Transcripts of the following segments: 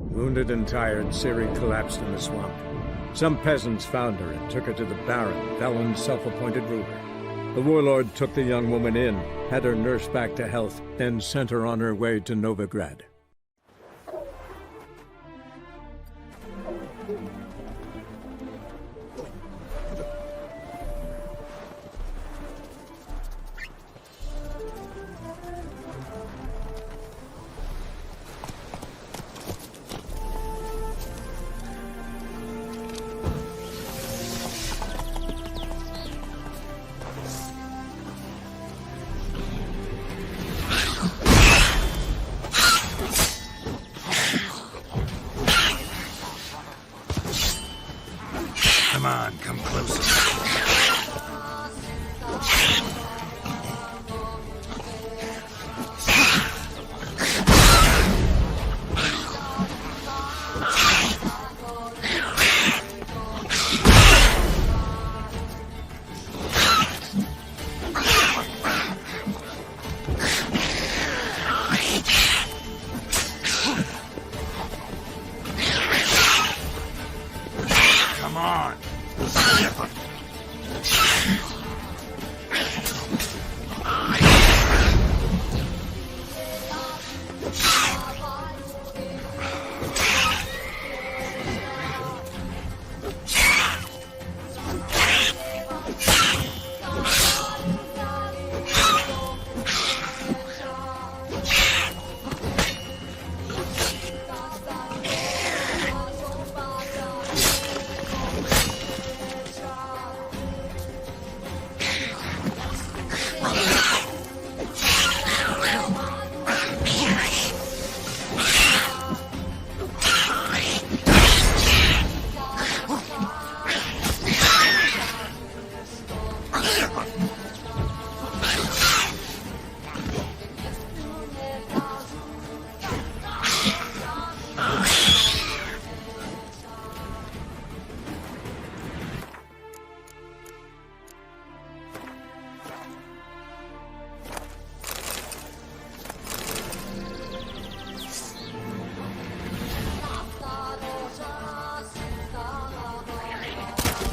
Wounded and tired, Ciri collapsed in the swamp. Some peasants found her and took her to the Baron, Valen's self-appointed ruler. The warlord took the young woman in, had her nursed back to health, then sent her on her way to Novigrad. Come on, come closer. Come on.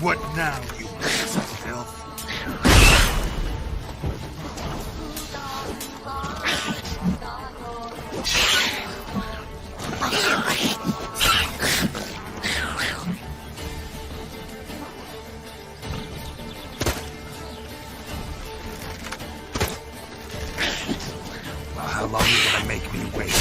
What now, you piece of filth? Well, how long are you gonna make me wait?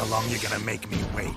How long you gonna make me wait?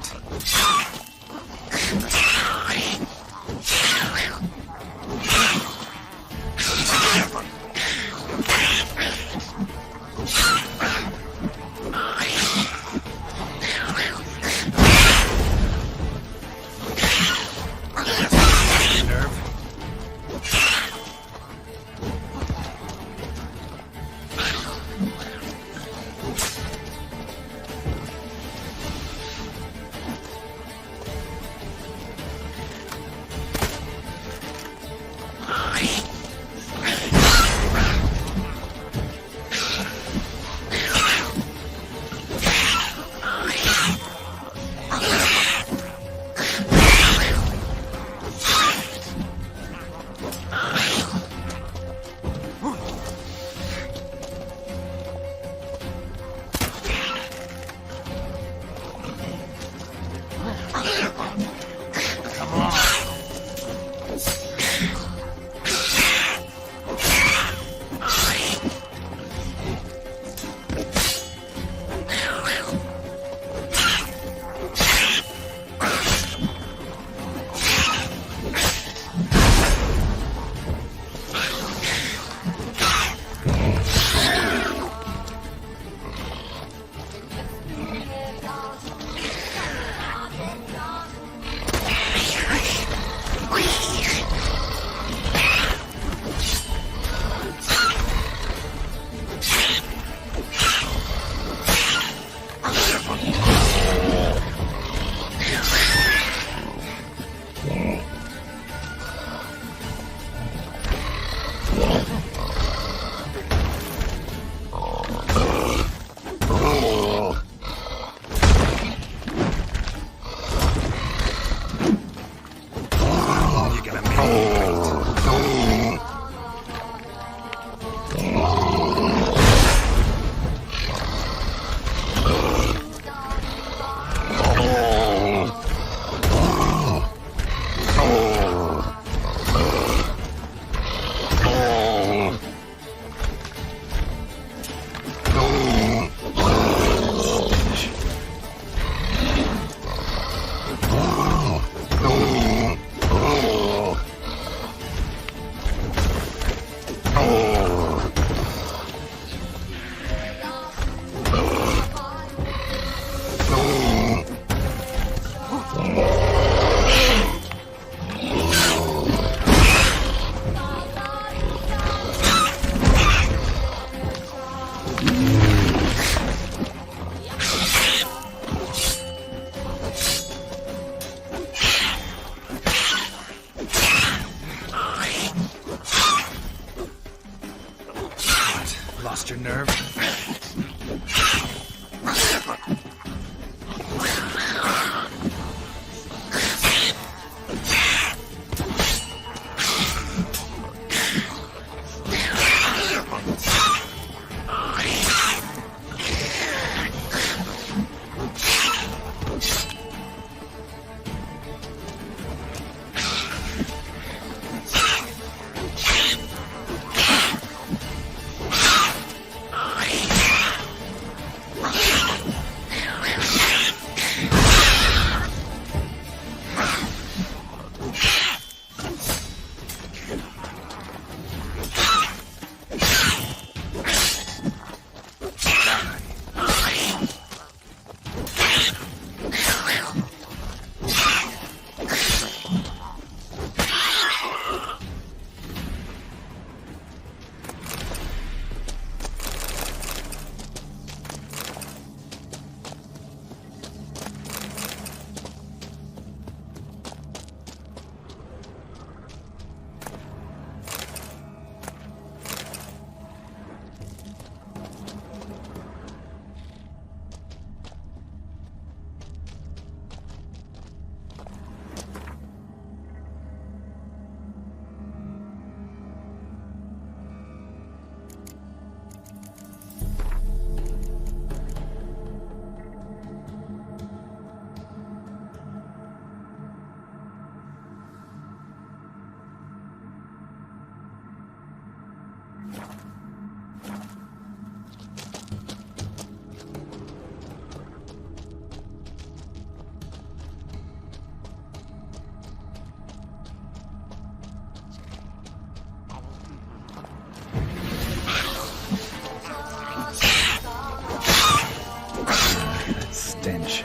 stench.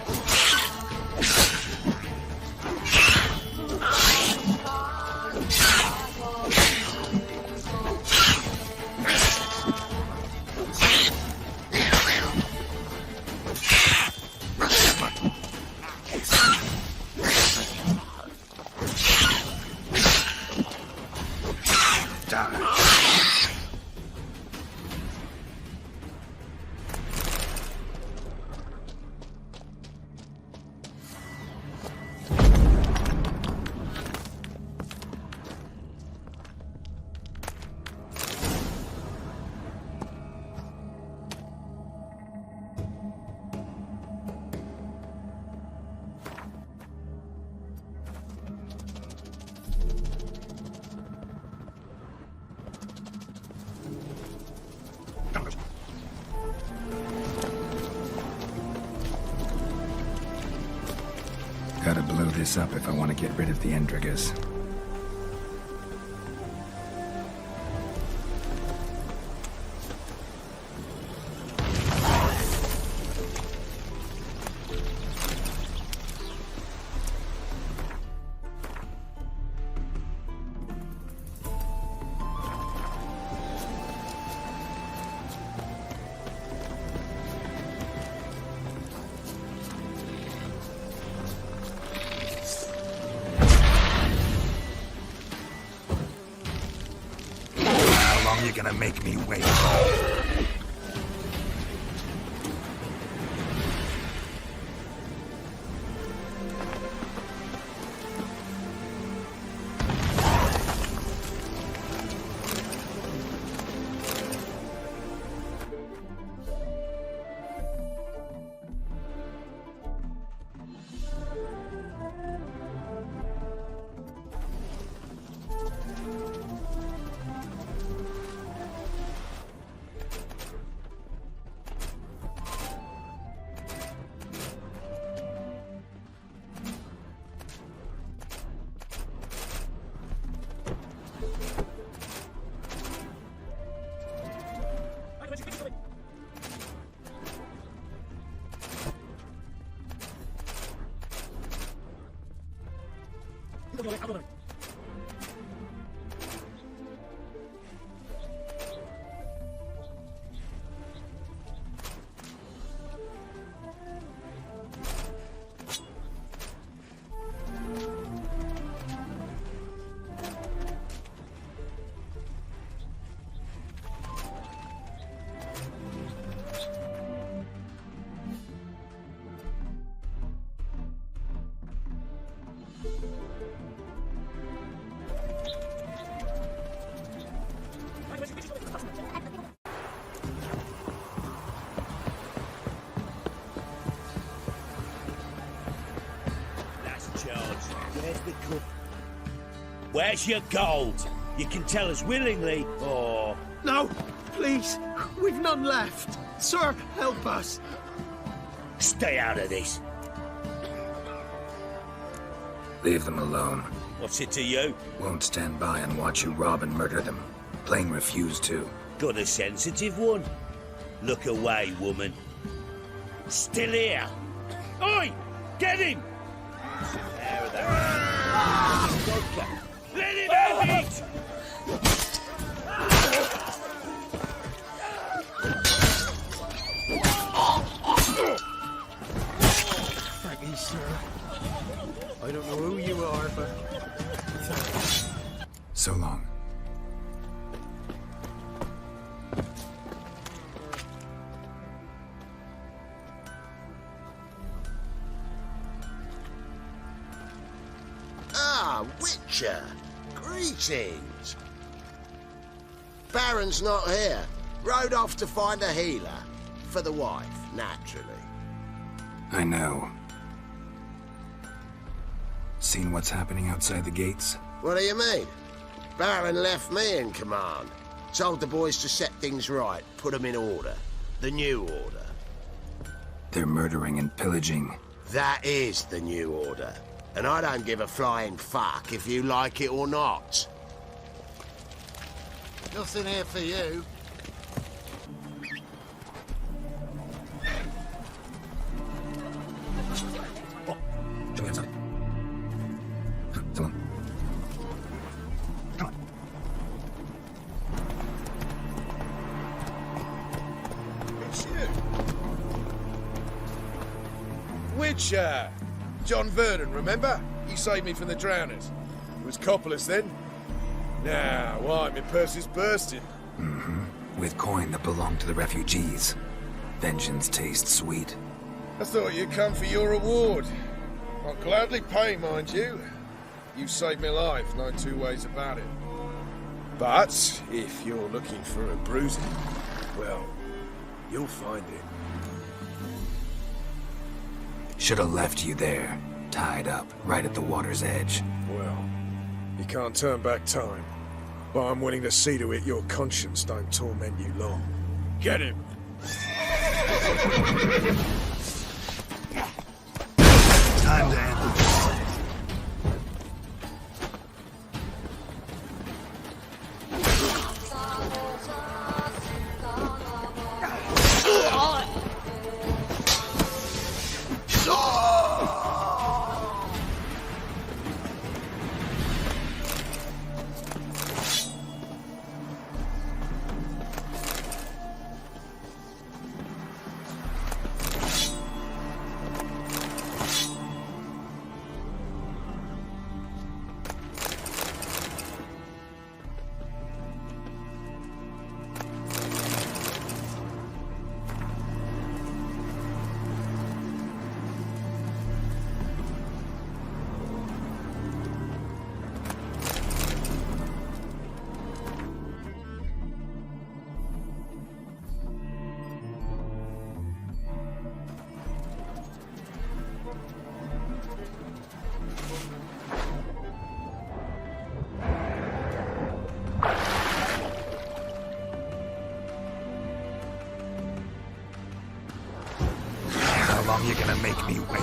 Gotta blow this up if I want to get rid of the Endrigas. You're gonna make me wait. Where's your gold? You can tell us willingly, or... No, please. We've none left. Sir, help us. Stay out of this. Leave them alone. What's it to you? Won't stand by and watch you rob and murder them. Plain refuse to. Got a sensitive one? Look away, woman. Still here. Oi! Get him! There, there. Let him have it! Thank you, sir. I don't know who you are, but... So long. Ah, Witcher. Greetings. Baron's not here. Rode off to find a healer. For the wife, naturally. I know. Seen what's happening outside the gates? What do you mean? Baron left me in command. Told the boys to set things right, put them in order. The new order. They're murdering and pillaging. That is the new order. And I don't give a flying fuck if you like it or not. Nothing here for you. Mitch, John Vernon, remember? He saved me from the drowners. He was Coppolis then. Now, why, my purse is bursting. With coin that belonged to the refugees. Vengeance tastes sweet. I thought you'd come for your reward. I'll gladly pay, mind you. You saved my life, no two ways about it. But, if you're looking for a bruising, well, you'll find it. Should have left you there, tied up, right at the water's edge. Well, you can't turn back time. But I'm willing to see to it your conscience don't torment you long. Get him! Time to end this. How long you gonna make me wait?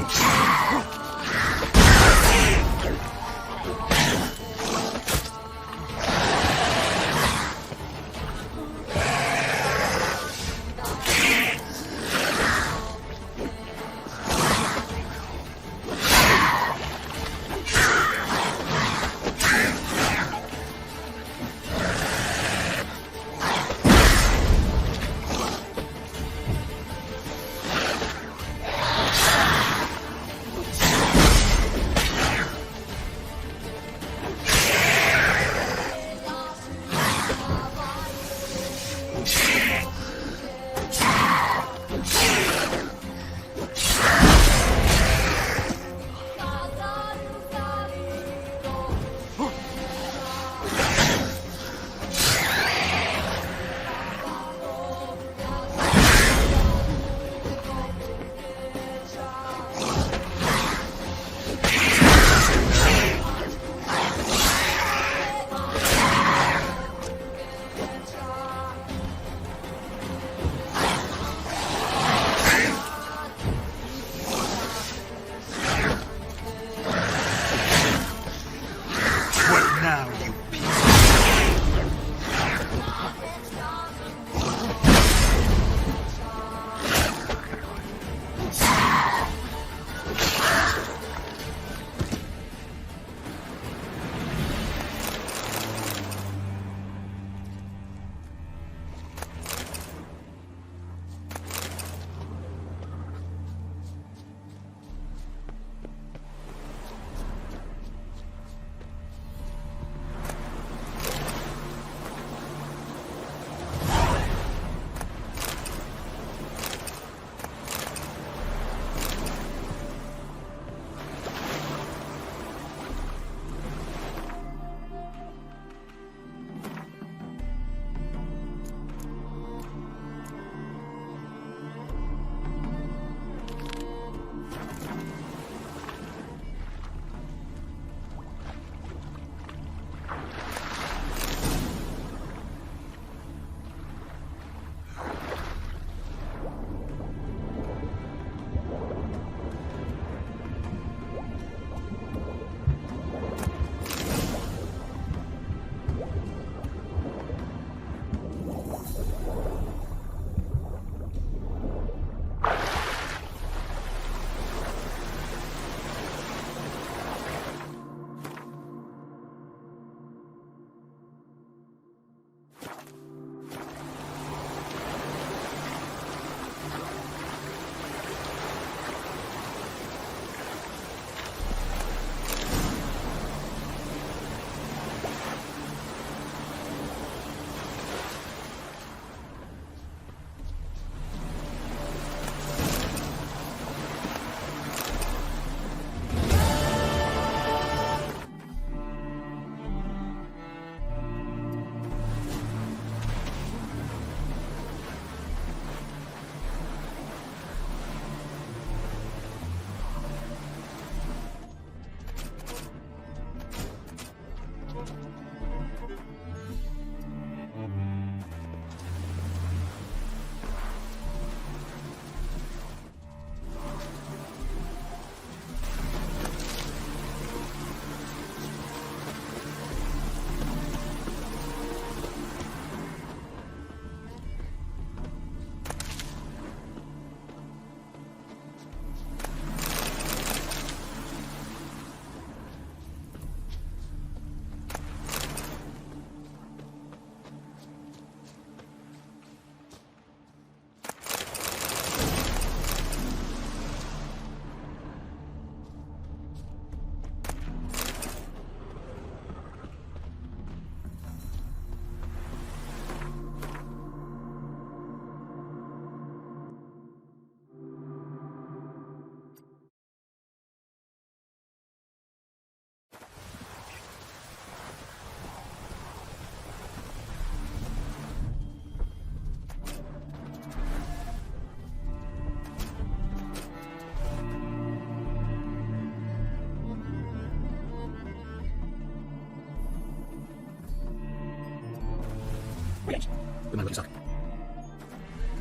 it. Come on, look inside.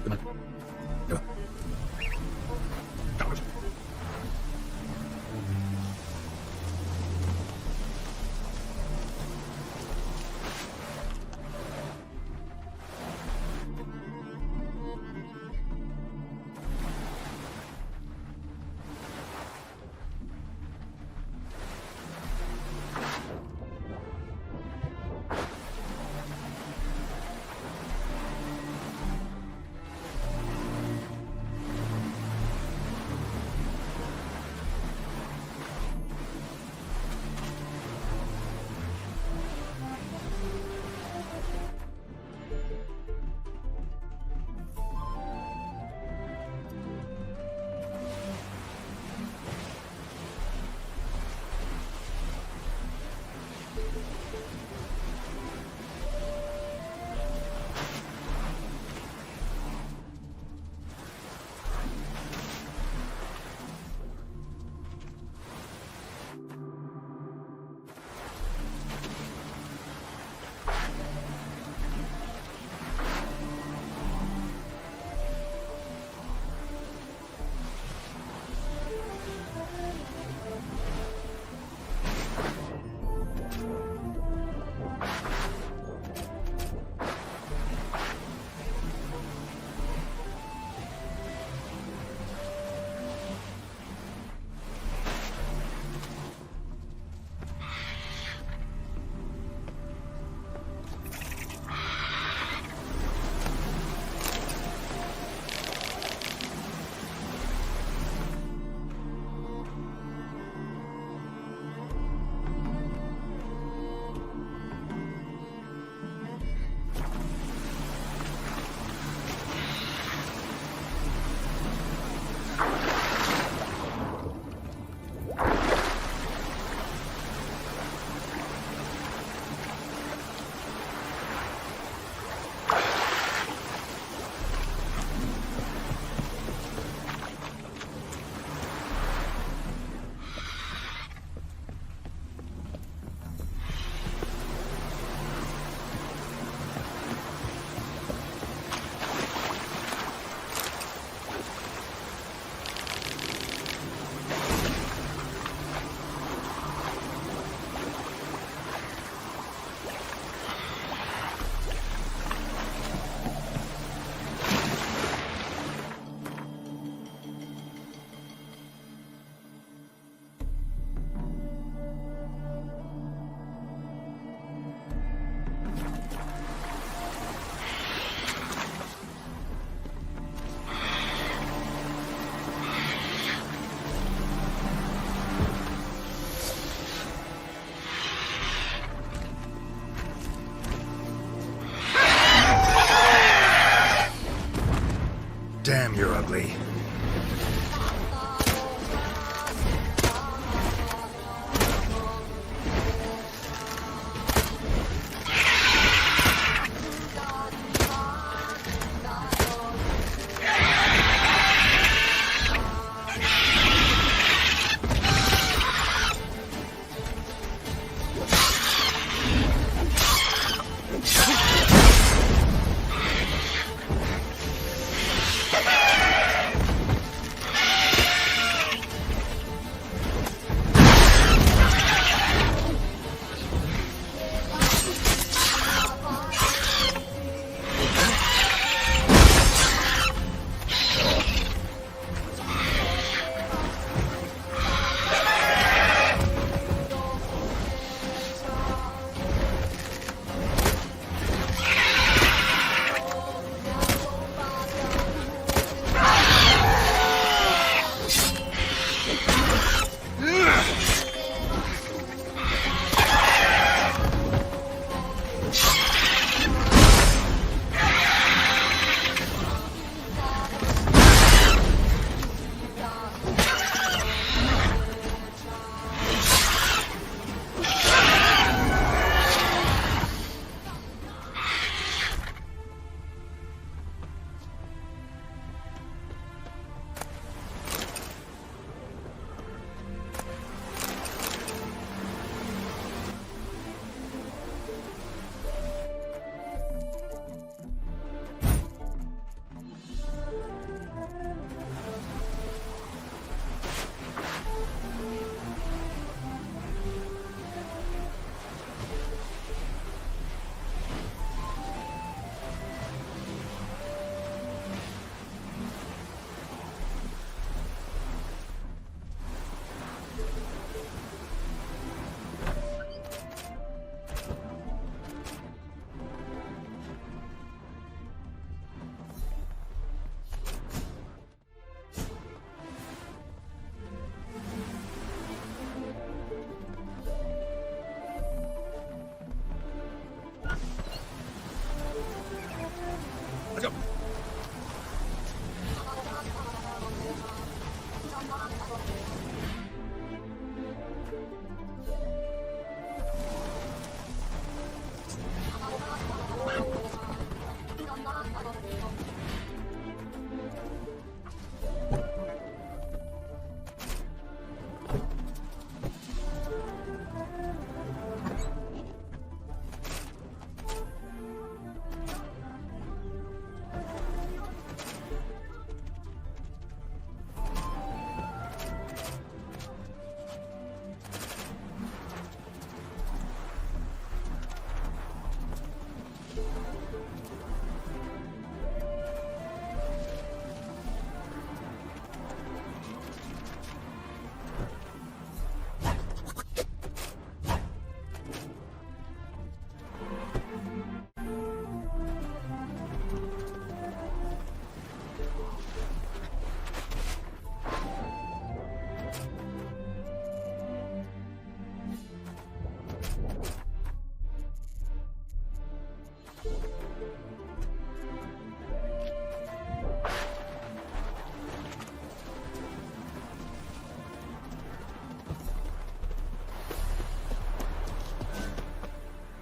Come on. Come on. Damn, you're ugly.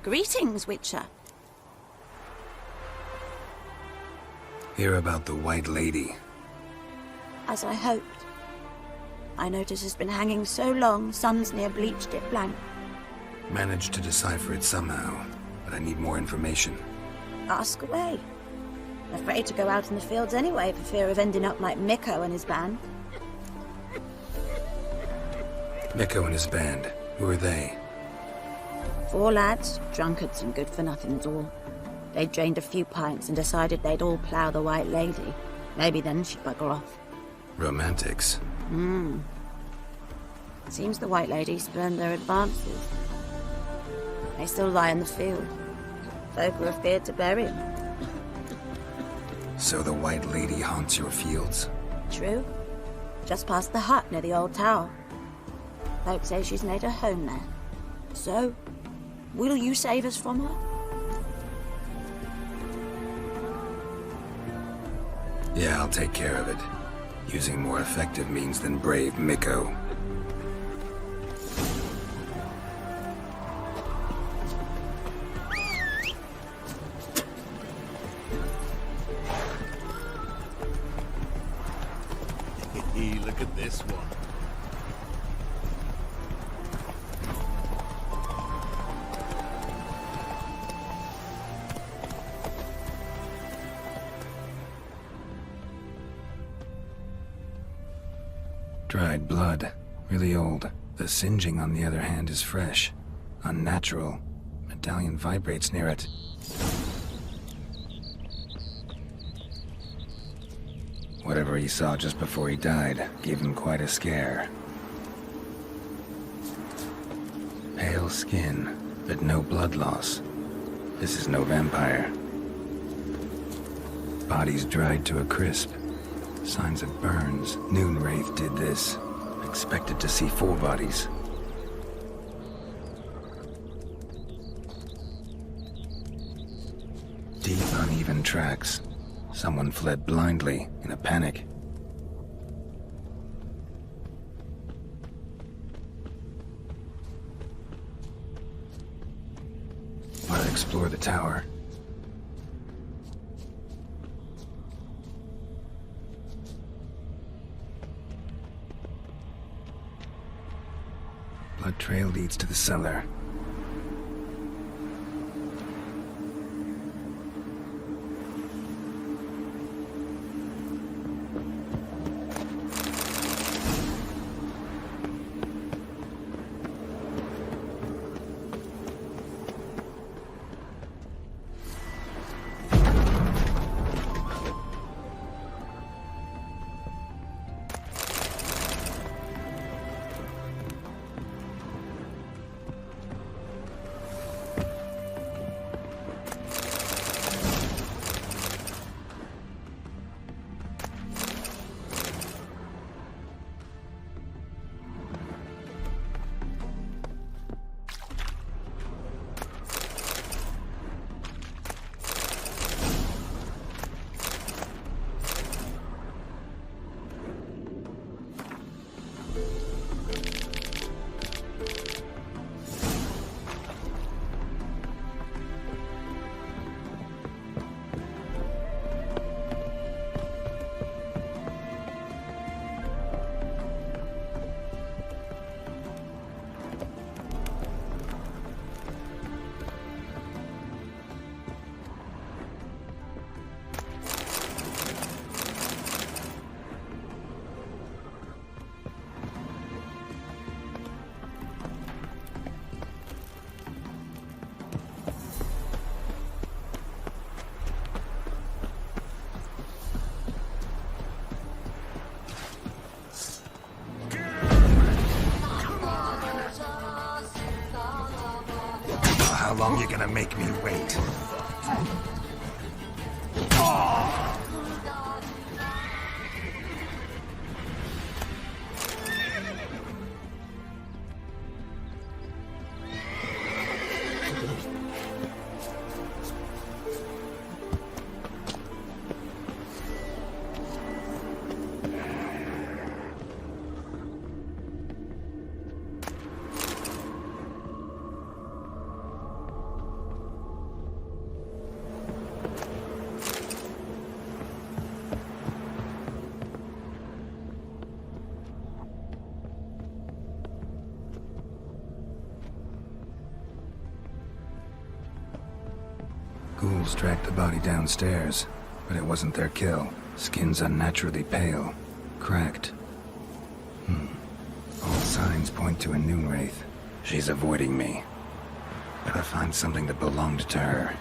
Greetings, Witcher. Hear about the White Lady. As I hoped. I notice it's been hanging so long, Sun's near bleached it blank. Managed to decipher it somehow, but I need more information. Ask away. Afraid to go out in the fields anyway for fear of ending up like Mikko and his band. Mikko and his band. Who are they? 4 lads, drunkards and good-for-nothings all. They'd drained a few pints and decided they'd all plough the White Lady. Maybe then she'd bugger off. Romantics. Seems the White Lady spurned their advances. They still lie in the field. Folk are afeard to bury 'em. So the White Lady haunts your fields? True. Just past the hut near the old tower. Folk say she's made her home there. So, will you save us from her? Yeah, I'll take care of it. Using more effective means than brave Mikko. Look at this one. Dried blood. Really old. The singeing, on the other hand, is fresh. Unnatural. Medallion vibrates near it. Whatever he saw just before he died gave him quite a scare. Pale skin, but no blood loss. This is no vampire. Body's dried to a crisp. Signs of burns. Noonwraith did this. Expected to see 4 bodies. Deep, uneven tracks. Someone fled blindly, in a panic. I'll explore the tower. Blood trail leads to the cellar. How long you gonna make me wait? Wolves tracked the body downstairs, but it wasn't their kill. Skin's unnaturally pale, cracked. All signs point to a Noonwraith. She's avoiding me. Gotta find something that belonged to her.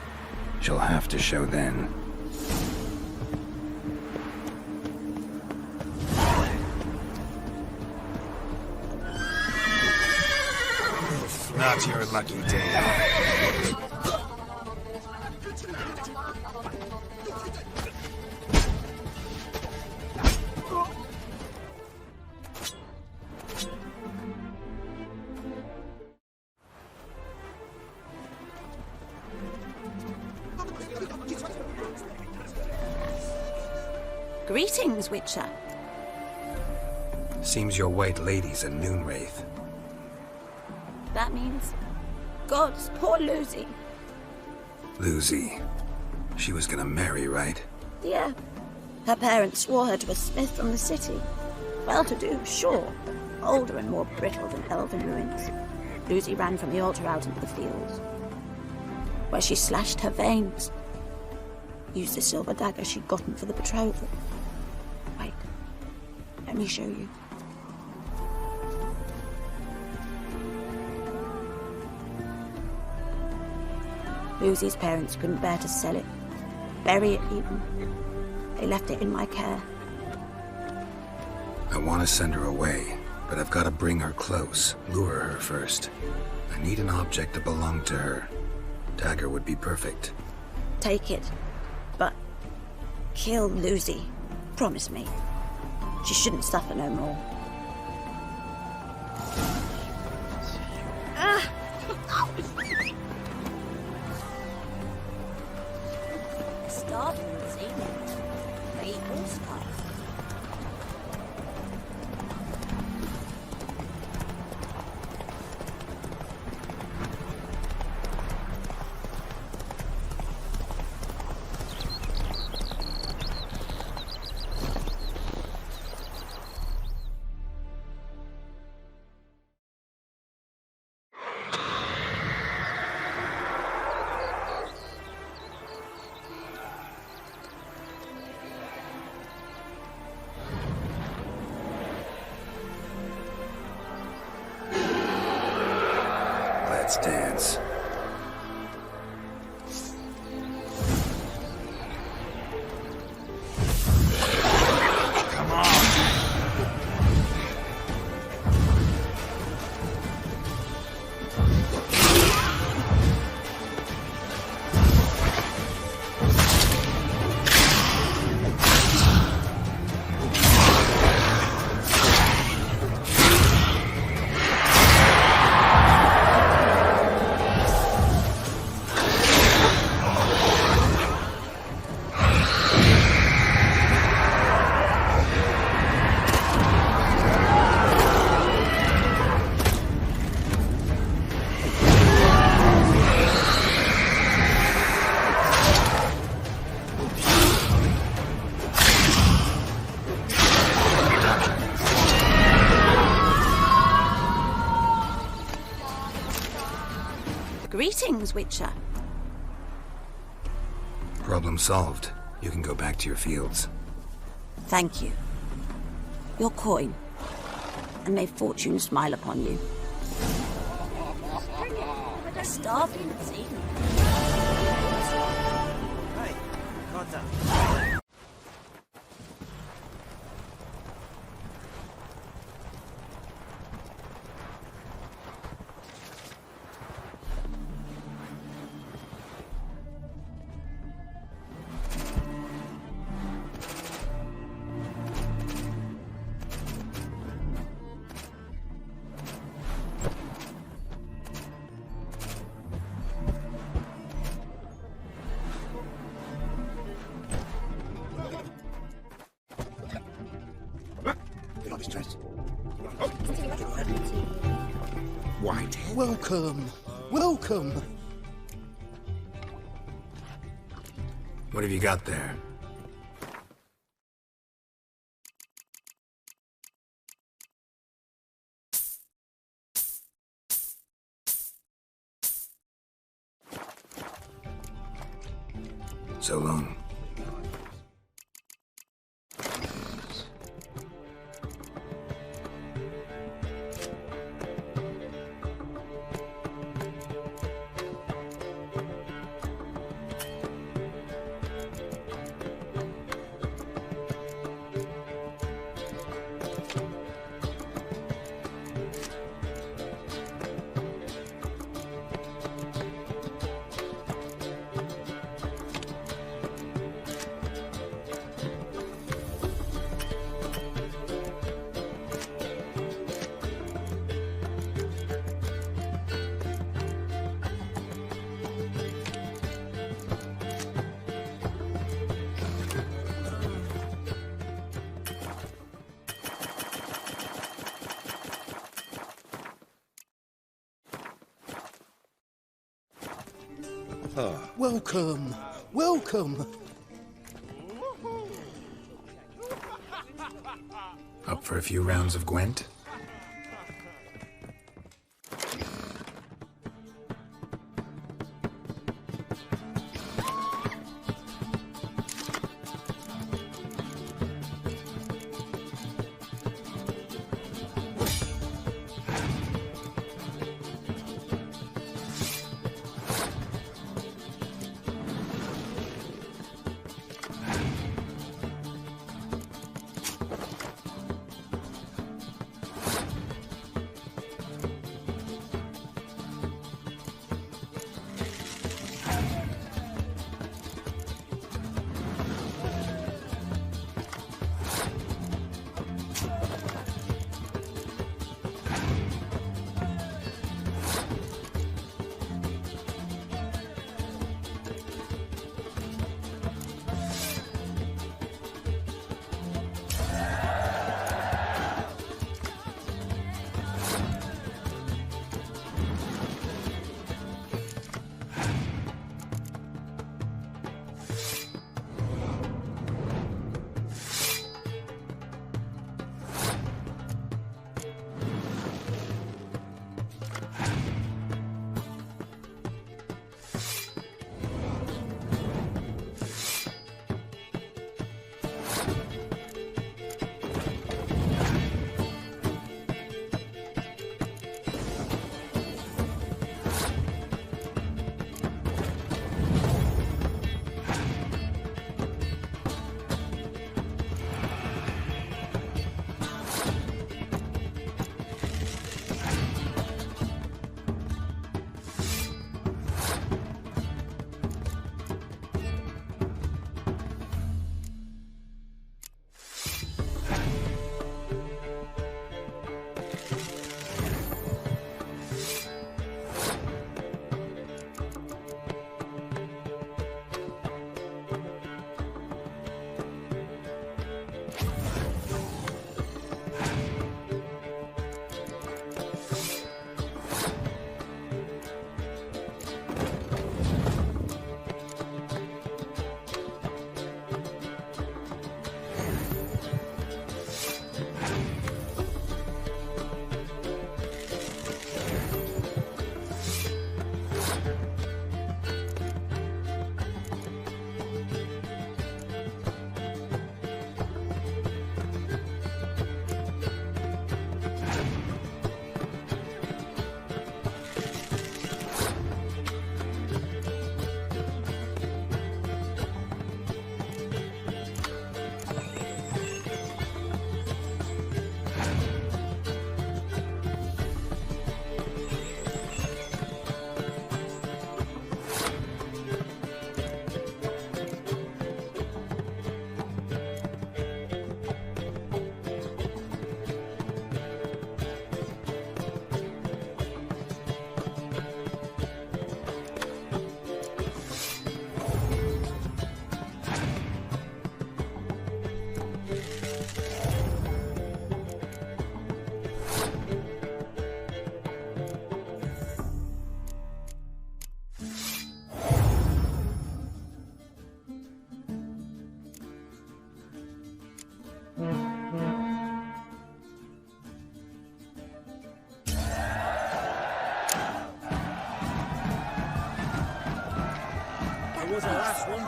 She'll have to show then. Not your lucky day. Greetings, Witcher. Seems your white lady's a Noonwraith. That means... Gods, poor Lucy. Lucy. She was gonna marry, right? Yeah. Her parents swore her to a smith from the city. Well-to-do, sure, but older and more brittle than elven ruins. Lucy ran from the altar out into the fields, where she slashed her veins. Used the silver dagger she'd gotten for the betrothal. Wait, let me show you. Lucy's parents couldn't bear to sell it, bury it even. They left it in my care. I want to send her away, but I've got to bring her close, lure her first. I need an object that belonged to her. Dagger would be perfect. Take it, but kill Lucy. Promise me. She shouldn't suffer no more. Starving this evening. They eat all stuff. Let's dance. Greetings, Witcher. Problem solved. You can go back to your fields. Thank you. Your coin. And may fortune smile upon you. Starving this evening. Hey, got that. Welcome. Welcome. What have you got there? So long. Welcome. Welcome. Up for a few rounds of Gwent?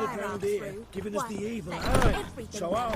stood round here, giving us the evil eye. So our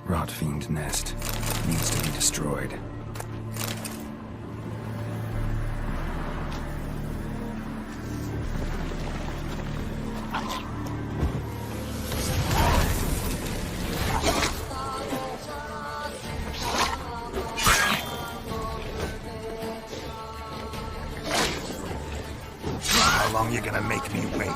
Rotfiend nest needs to be destroyed. How long you gonna make me wait?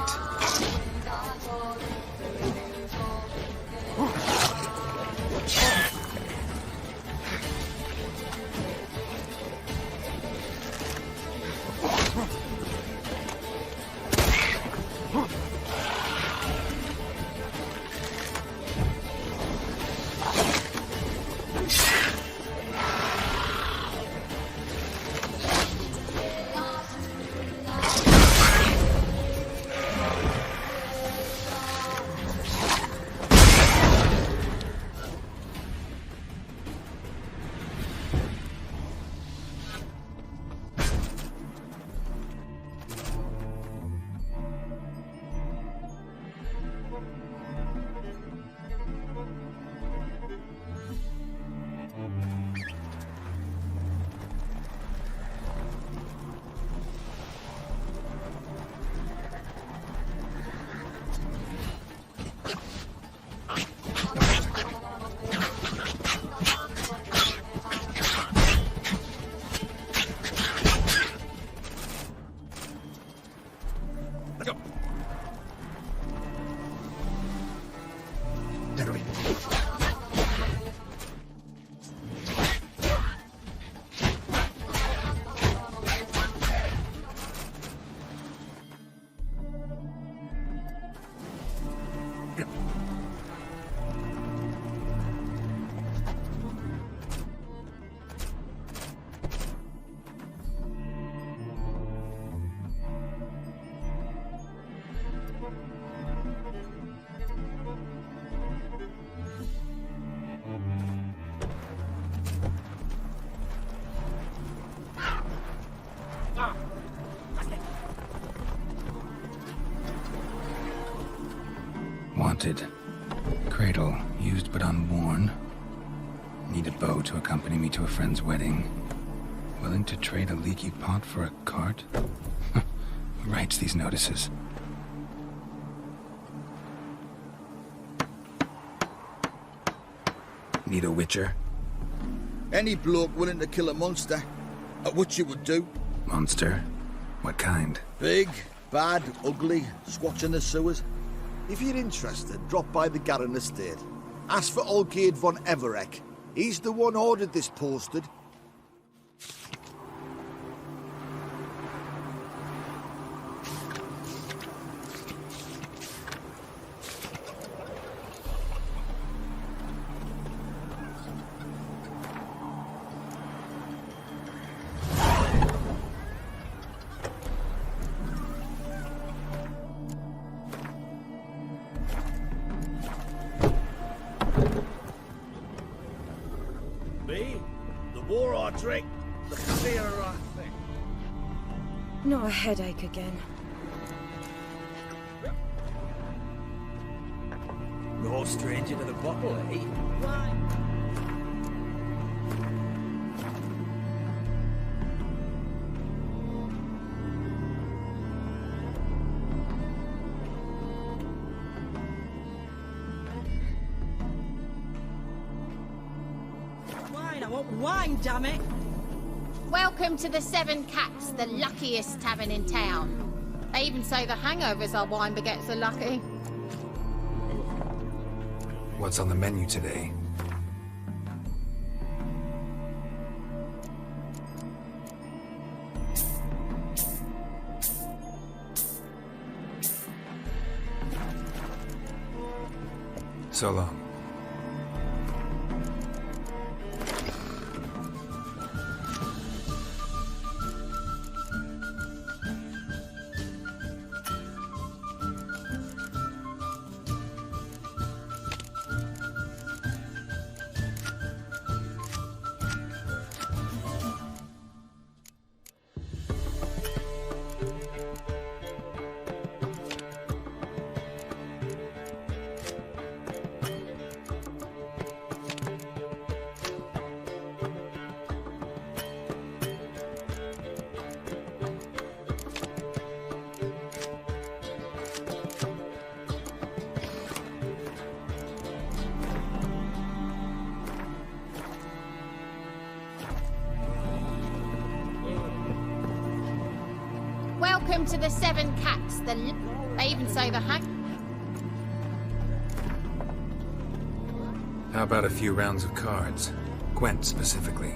Wanted. Cradle, used but unworn. Need a bow to accompany me to a friend's wedding. Willing to trade a leaky pot for a cart? Who writes these notices? Need a witcher? Any bloke willing to kill a monster, a witcher would do. Monster? What kind? Big, bad, ugly, squats in the sewers. If you're interested, drop by the Garren estate. Ask for Olgierd von Everek. He's the one ordered this posted. Me? The more I drink, the clearer I think. Not a headache again. No stranger to the bottle, eh? Wine, I want wine, damn it! Welcome to the Seven Cats, the luckiest tavern in town. They even say the hangovers our wine begets are lucky. What's on the menu today? So long. Welcome to the Seven Cats, the... They even say the hang... How about a few rounds of cards? Gwent specifically.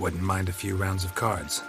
Wouldn't mind a few rounds of cards.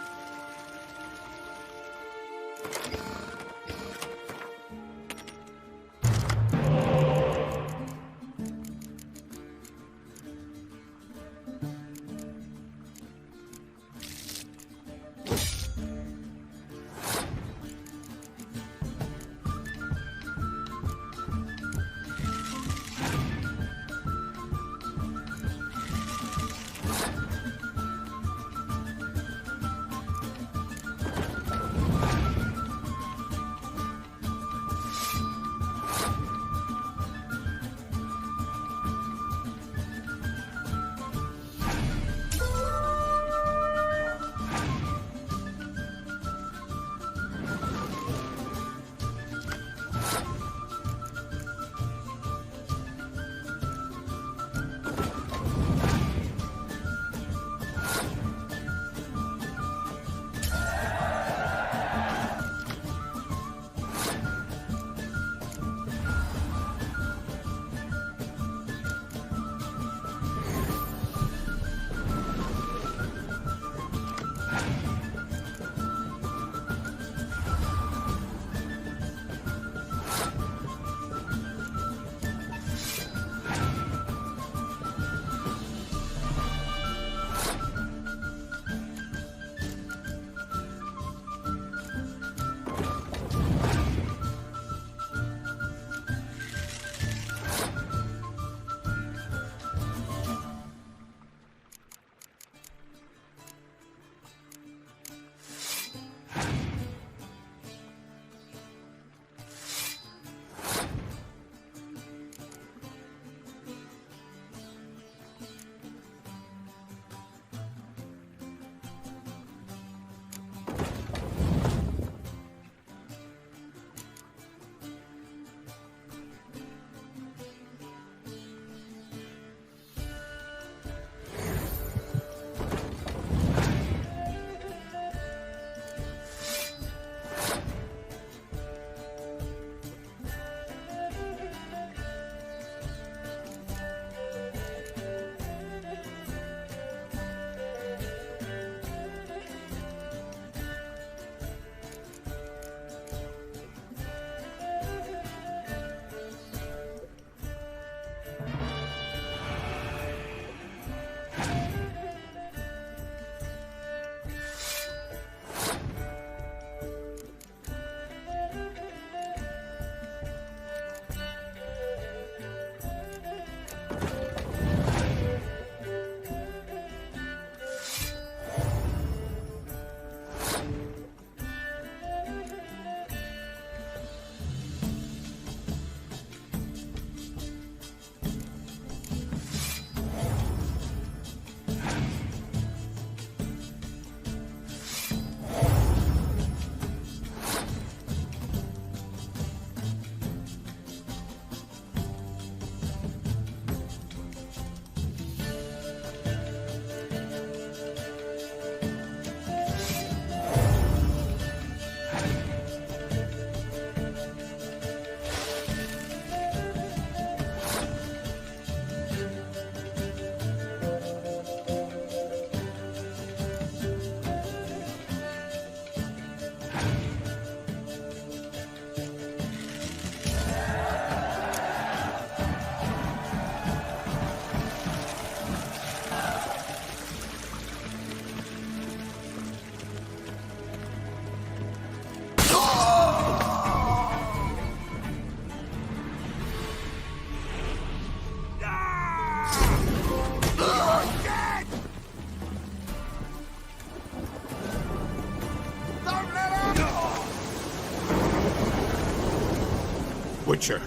Witcher,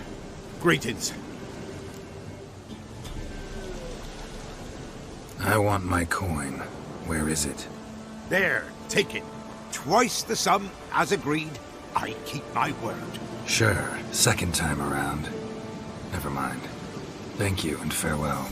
greetings. I want my coin. Where is it? There, take it. Twice the sum, as agreed. I keep my word. Sure, second time around. Never mind. Thank you and farewell.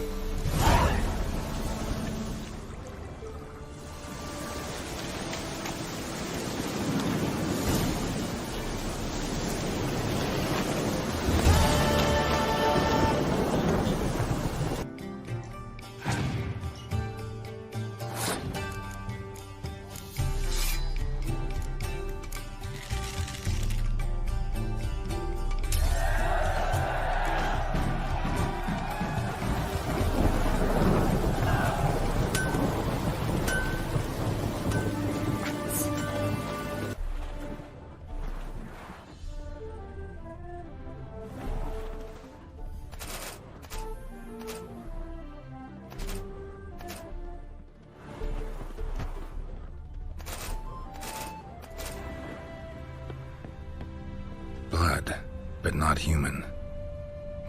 Blood, but not human.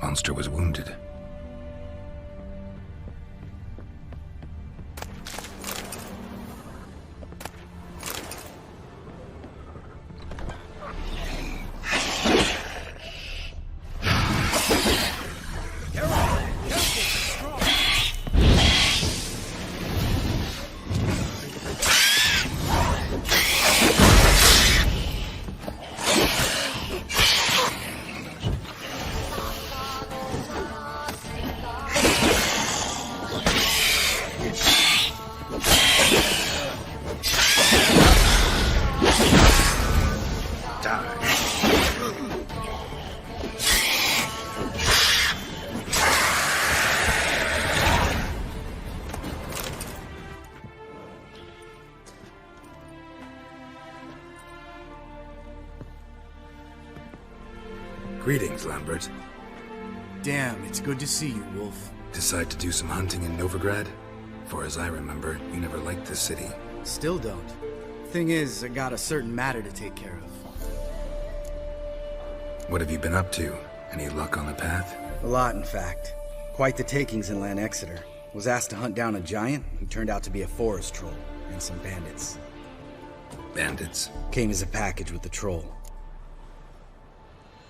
Monster was wounded. Greetings, Lambert. Damn, it's good to see you, Wolf. Decide to do some hunting in Novigrad? For as I remember, you never liked this city. Still don't. Thing is, I got a certain matter to take care of. What have you been up to? Any luck on the path? A lot, in fact. Quite the takings in Lan Exeter. Was asked to hunt down a giant who turned out to be a forest troll, and some bandits. Bandits? Came as a package with the troll.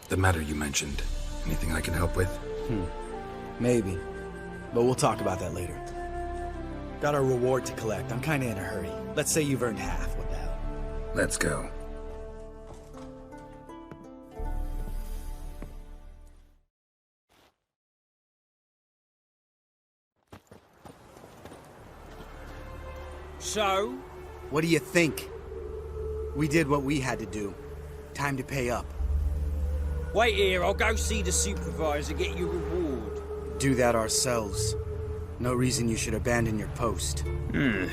The matter you mentioned. Anything I can help with? Maybe. But we'll talk about that later. Got a reward to collect. I'm kinda in a hurry. Let's say you've earned half. What the hell? Let's go. So? What do you think? We did what we had to do. Time to pay up. Wait here, I'll go see the supervisor, get your reward. Do that ourselves. No reason you should abandon your post. Can't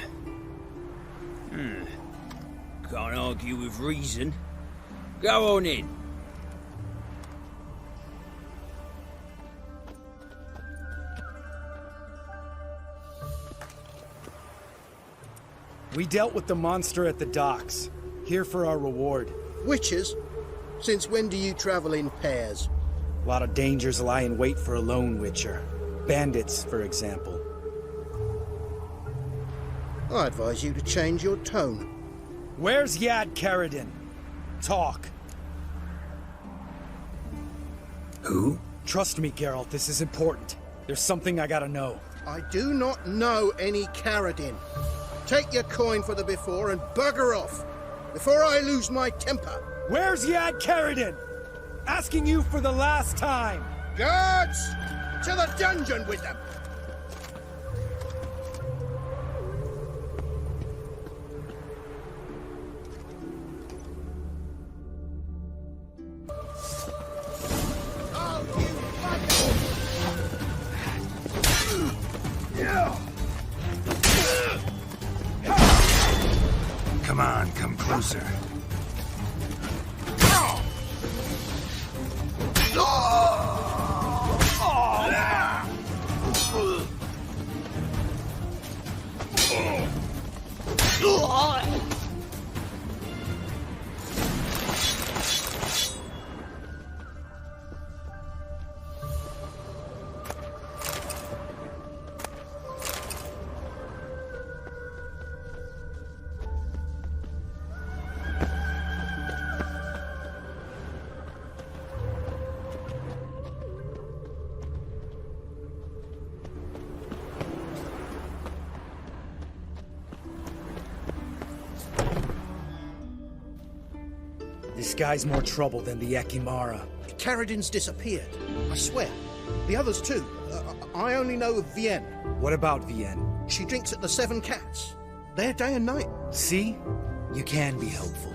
argue with reason. Go on in. We dealt with the monster at the docks. Here for our reward. Witches? Since when do you travel in pairs? A lot of dangers lie in wait for a lone witcher. Bandits, for example. I advise you to change your tone. Where's Yad Karadin? Talk. Who? Trust me, Geralt, this is important. There's something I gotta know. I do not know any Karadin. Take your coin for the before and bugger off, before I lose my temper. Where's Yad Karadin? Asking you for the last time. Guards! To the dungeon with them! Come on, come closer. This guy's more trouble than the Ekimara. Karadin's disappeared. I swear. The others too. I only know of Vienne. What about Vienne? She drinks at the Seven Cats. There day and night. See? You can be helpful.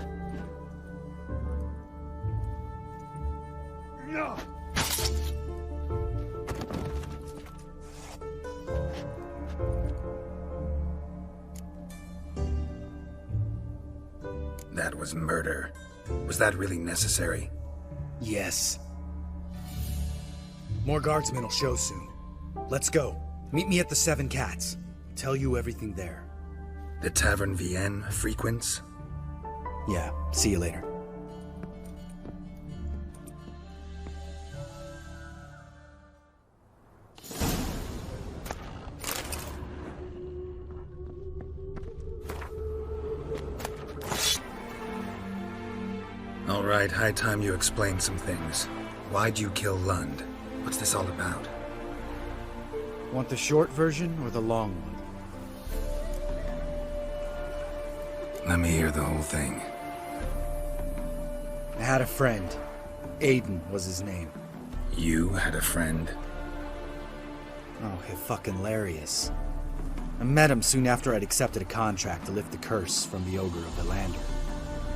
That was murder. Was that really necessary? Yes. More guardsmen will show soon. Let's go. Meet me at the Seven Cats. Tell you everything there. The Tavern Vienne frequents? Yeah, see you later. All right, high time you explain some things. Why'd you kill Lund? What's this all about? Want the short version or the long one? Let me hear the whole thing. I had a friend. Aiden was his name. You had a friend? Oh, fucking hilarious. I met him soon after I'd accepted a contract to lift the curse from the Ogre of Valander.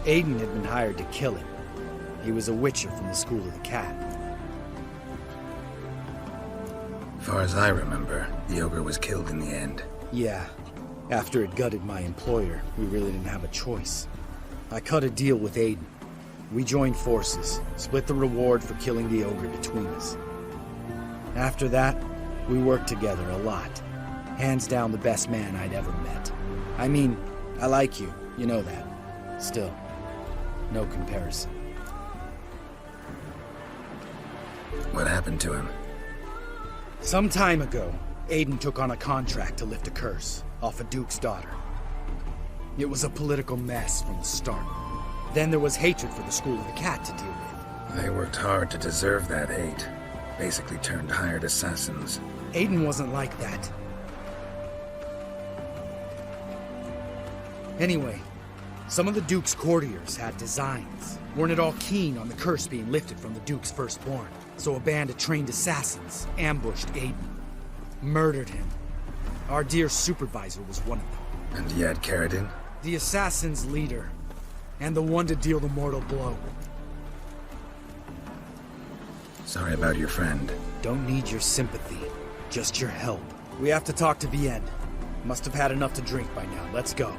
Aiden had been hired to kill him. He was a witcher from the School of the Cat. Far as I remember, the ogre was killed in the end. Yeah. After it gutted my employer, we really didn't have a choice. I cut a deal with Aiden. We joined forces, split the reward for killing the ogre between us. After that, we worked together a lot. Hands down the best man I'd ever met. I mean, I like you, you know that. Still, no comparison. What happened to him? Some time ago, Aiden took on a contract to lift a curse off a duke's daughter. It was a political mess from the start. Then there was hatred for the School of the Cat to deal with. They worked hard to deserve that hate. Basically turned hired assassins. Aiden wasn't like that. Anyway, some of the Duke's courtiers had designs. Weren't at all keen on the curse being lifted from the Duke's firstborn. So a band of trained assassins ambushed Aiden. Murdered him. Our dear supervisor was one of them. And Yad Karadin? The assassin's leader. And the one to deal the mortal blow. Sorry about your friend. Don't need your sympathy. Just your help. We have to talk to Vienne. Must have had enough to drink by now. Let's go.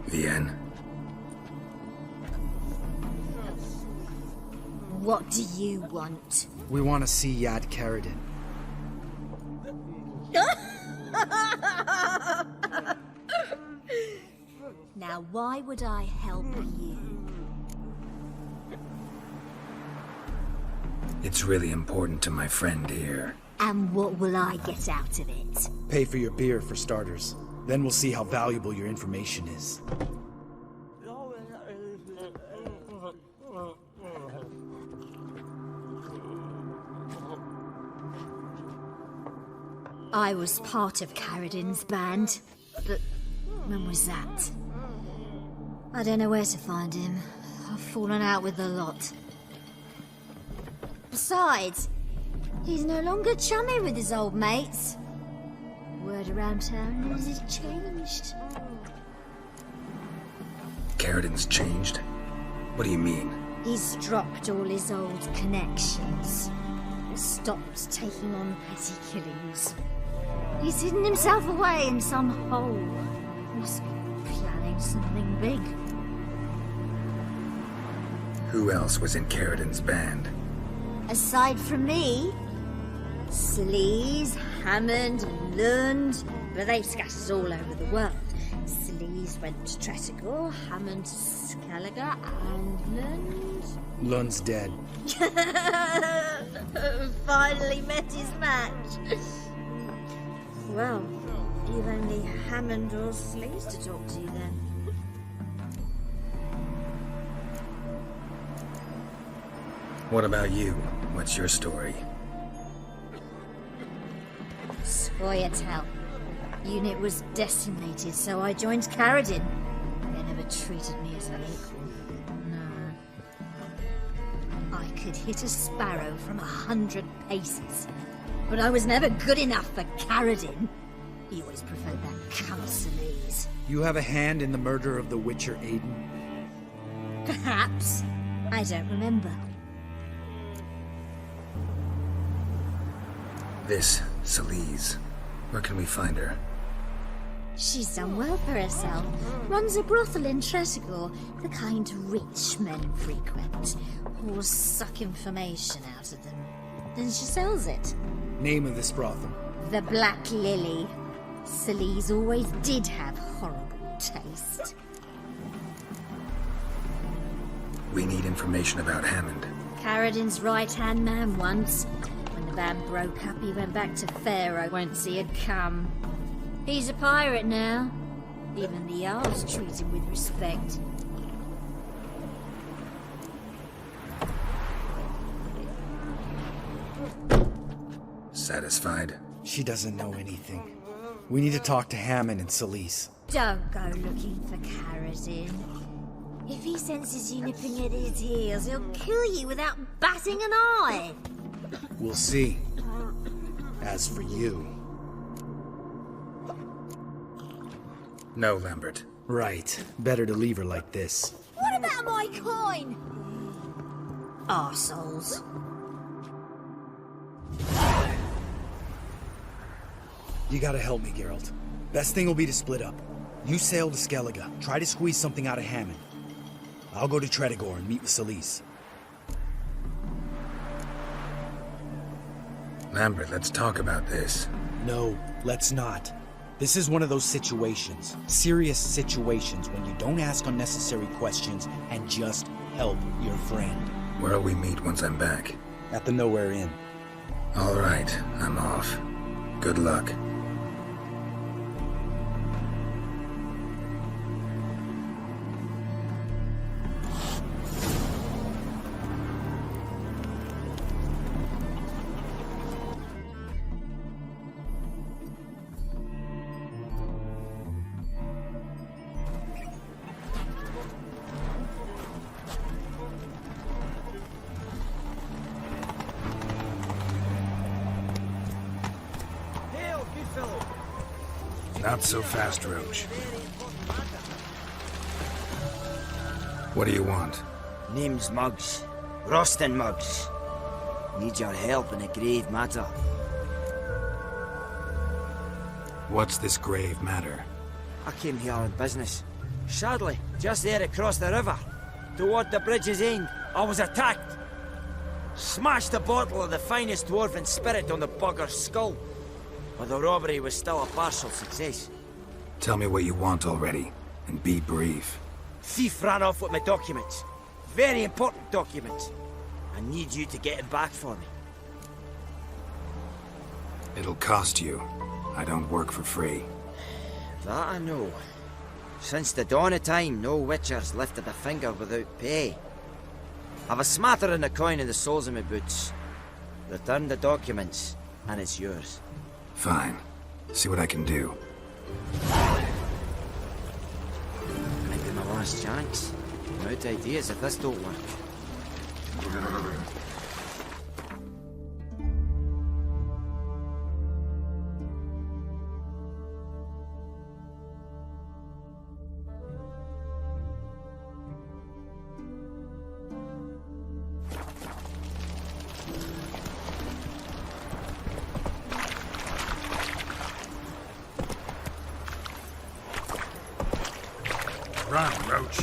Vienne? What do you want? We want to see Yad Karadin. Now, why would I help you? It's really important to my friend here. And what will I get out of it? Pay for your beer, for starters. Then we'll see how valuable your information is. I was part of Karadin's band, but when was that? I don't know where to find him. I've fallen out with a lot. Besides, he's no longer chummy with his old mates. Word around town is he's changed. Karadin's changed? What do you mean? He's dropped all his old connections. Stopped taking on petty killings. He's hidden himself away in some hole. Must be planning something big. Who else was in Karadin's band? Aside from me, Sleaze, Hammond, and Lund, but they scattered all over the world. Sleaze went to Tretogor, Hammond to Skellige, and Lund... Lund's dead. Finally met his match. Well, you've only Hammond or Sleaze to talk to then. What about you? What's your story? Scoia'tael. Unit was decimated, so I joined Karadin. They never treated me as an equal. No. I could hit a sparrow from 100 paces, but I was never good enough for Karadin. He always preferred that cunt Sleaze. You have a hand in the murder of the Witcher Aiden? Perhaps. I don't remember. This, Sleaze. Where can we find her? She's done well for herself. Runs a brothel in Tretogor, the kind rich men frequent. Whores suck information out of them. Then she sells it. Name of this brothel? The Black Lily. Sleaze always did have horrible taste. We need information about Hammond. Karadin's right-hand man once. When the man broke up, he went back to Pharaoh whence he had come. He's a pirate now. Even the Jarls treat him with respect. Satisfied? She doesn't know anything. We need to talk to Hammond and Solis. Don't go looking for Karadin. If he senses you nipping at his heels, he'll kill you without batting an eye. We'll see. As for you... No, Lambert. Right. Better to leave her like this. What about my coin? Arseholes. You gotta help me, Geralt. Best thing will be to split up. You sail to Skellige, try to squeeze something out of Hammond. I'll go to Tredegor and meet with Solis. Lambert, let's talk about this. No, let's not. This is one of those situations, serious situations, when you don't ask unnecessary questions and just help your friend. Where'll we meet once I'm back? At the Nowhere Inn. All right, I'm off. Good luck. Not so fast, Roach. What do you want? Name's Muggs. Rostin Muggs. Need your help in a grave matter. What's this grave matter? I came here on business. Sadly, just there across the river, toward the bridge's end, I was attacked. Smashed a bottle of the finest dwarven spirit on the bugger's skull. But the robbery was still a partial success. Tell me what you want already, and be brief. Thief ran off with my documents. Very important documents. I need you to get him back for me. It'll cost you. I don't work for free. That I know. Since the dawn of time, no witcher's lifted a finger without pay. I've a smattering of coin in the soles of my boots. Return the documents, and it's yours. Fine. See what I can do. Might be my last chance. I'm out of ideas if this don't work. Run, Roach.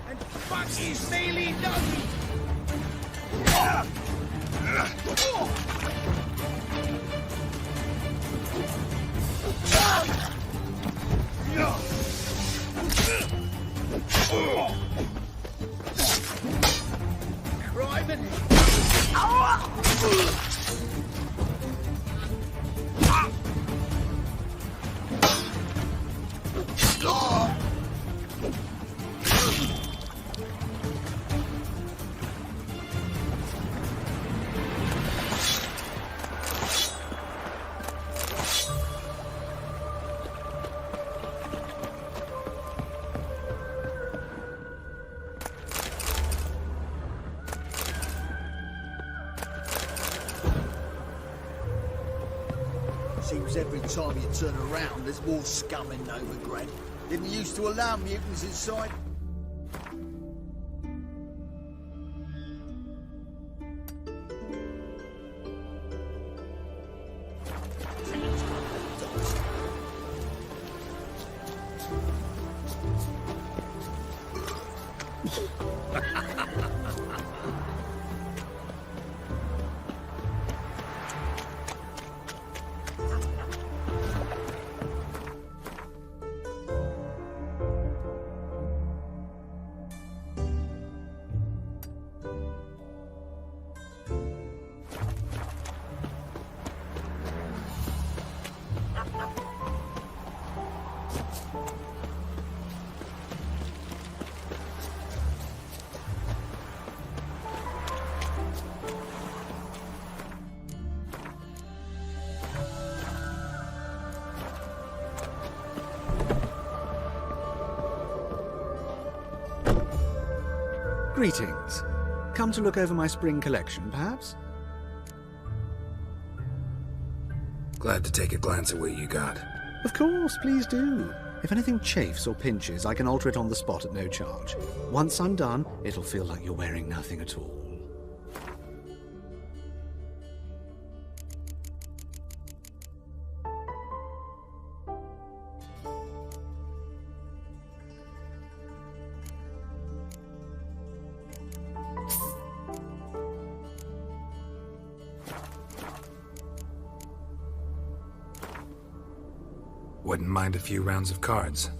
And fuck you, Staley Doggy! Cryman! Seems every time you turn around, there's more scum in Novigrad. Didn't used to allow mutants inside. Greetings. Come to look over my spring collection, perhaps? Glad to take a glance at what you got. Of course, please do. If anything chafes or pinches, I can alter it on the spot at no charge. Once I'm done, it'll feel like you're wearing nothing at all. Wouldn't mind a few rounds of cards.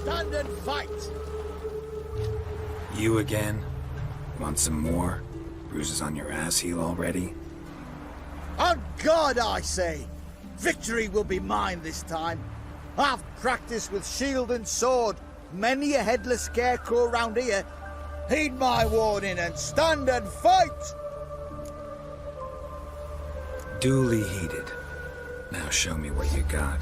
stand and fight! You again? Want some more? Bruises on your ass heel already? On God, I say! Victory will be mine this time. I've practiced with shield and sword. Many a headless scarecrow round here. Heed my warning and stand and fight! Duly heeded. Now show me what you got.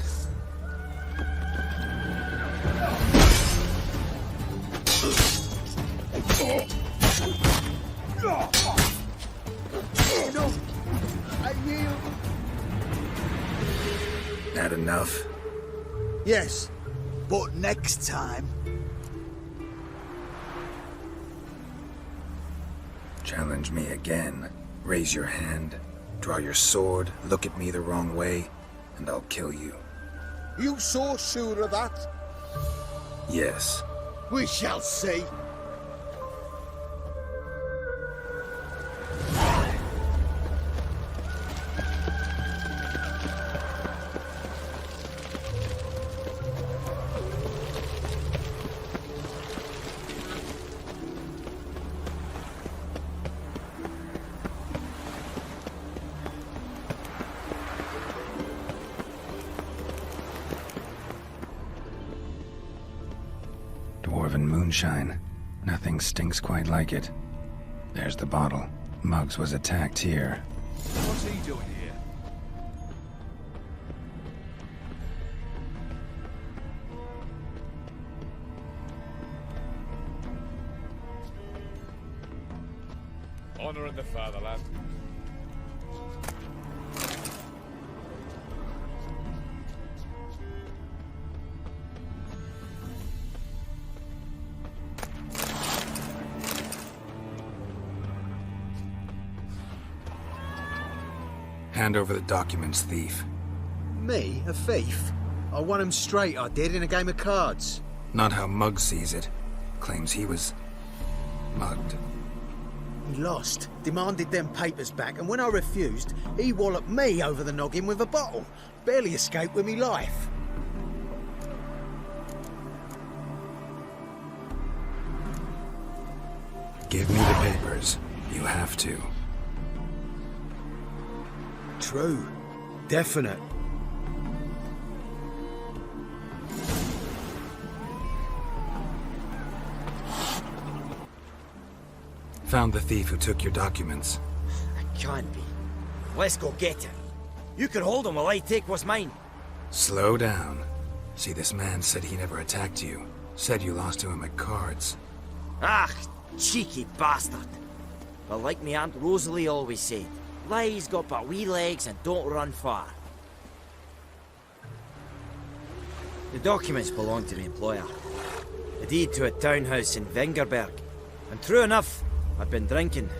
No, I yield. That enough? Yes, but next time. Challenge me again. Raise your hand, draw your sword, look at me the wrong way, and I'll kill you. You so sure of that? Yes. We shall see. Dwarven moonshine. Nothing stinks quite like it. There's the bottle. Muggs was attacked here. What's he doing here? Honouring the fatherland. Hand over the documents, thief. Me? A thief? I won him straight, I did, in a game of cards. Not how Muggs sees it. Claims he was mugged. He lost, demanded them papers back, and when I refused, he walloped me over the noggin with a bottle. Barely escaped with me life. Give me the papers. You have to. True. Definite. Found the thief who took your documents. It can't be. Let's go get it. You can hold him while I take what's mine. Slow down. See, this man said he never attacked you. Said you lost to him at cards. Ah, cheeky bastard. But like me Aunt Rosalie always said, lies got but wee legs and don't run far. The documents belong to the employer. A deed to a townhouse in Vengerberg. And true enough, I'd been drinking.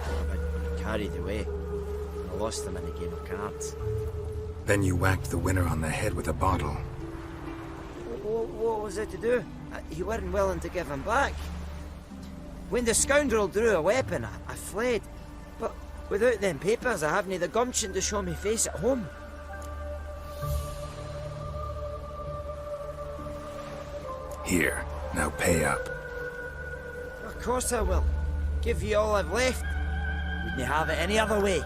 I'd been carried away. I lost them in a game of cards. Then you whacked the winner on the head with a bottle. What was it to do? You weren't willing to give him back. When the scoundrel drew a weapon, I fled. But without them papers, I haven't the gumption to show me face at home. Here, now pay up. Of course I will. Give you all I've left. Wouldn't have it any other way.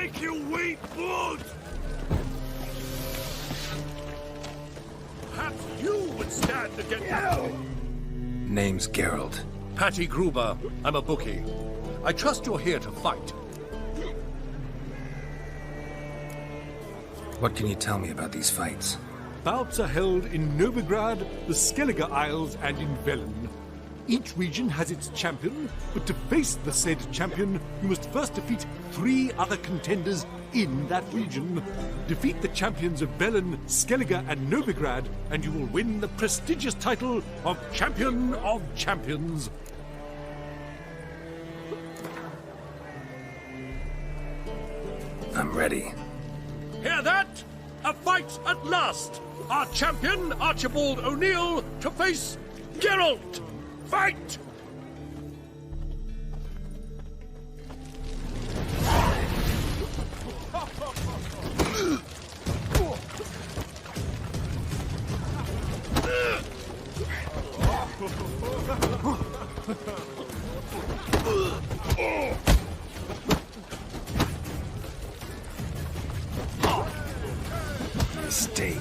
make you weep blood! Perhaps you would stand against me. Name's Geralt. Patty Gruber. I'm a bookie. I trust you're here to fight. What can you tell me about these fights? Bouts are held in Novigrad, the Skellige Isles, and in Velen. Each region has its champion, but to face the said champion, you must first defeat 3 other contenders in that region. Defeat the champions of Velen, Skellige, and Novigrad, and you will win the prestigious title of Champion of Champions. I'm ready. Hear that? A fight at last! Our champion, Archibald O'Neill, to face Geralt! Fight! Mistake.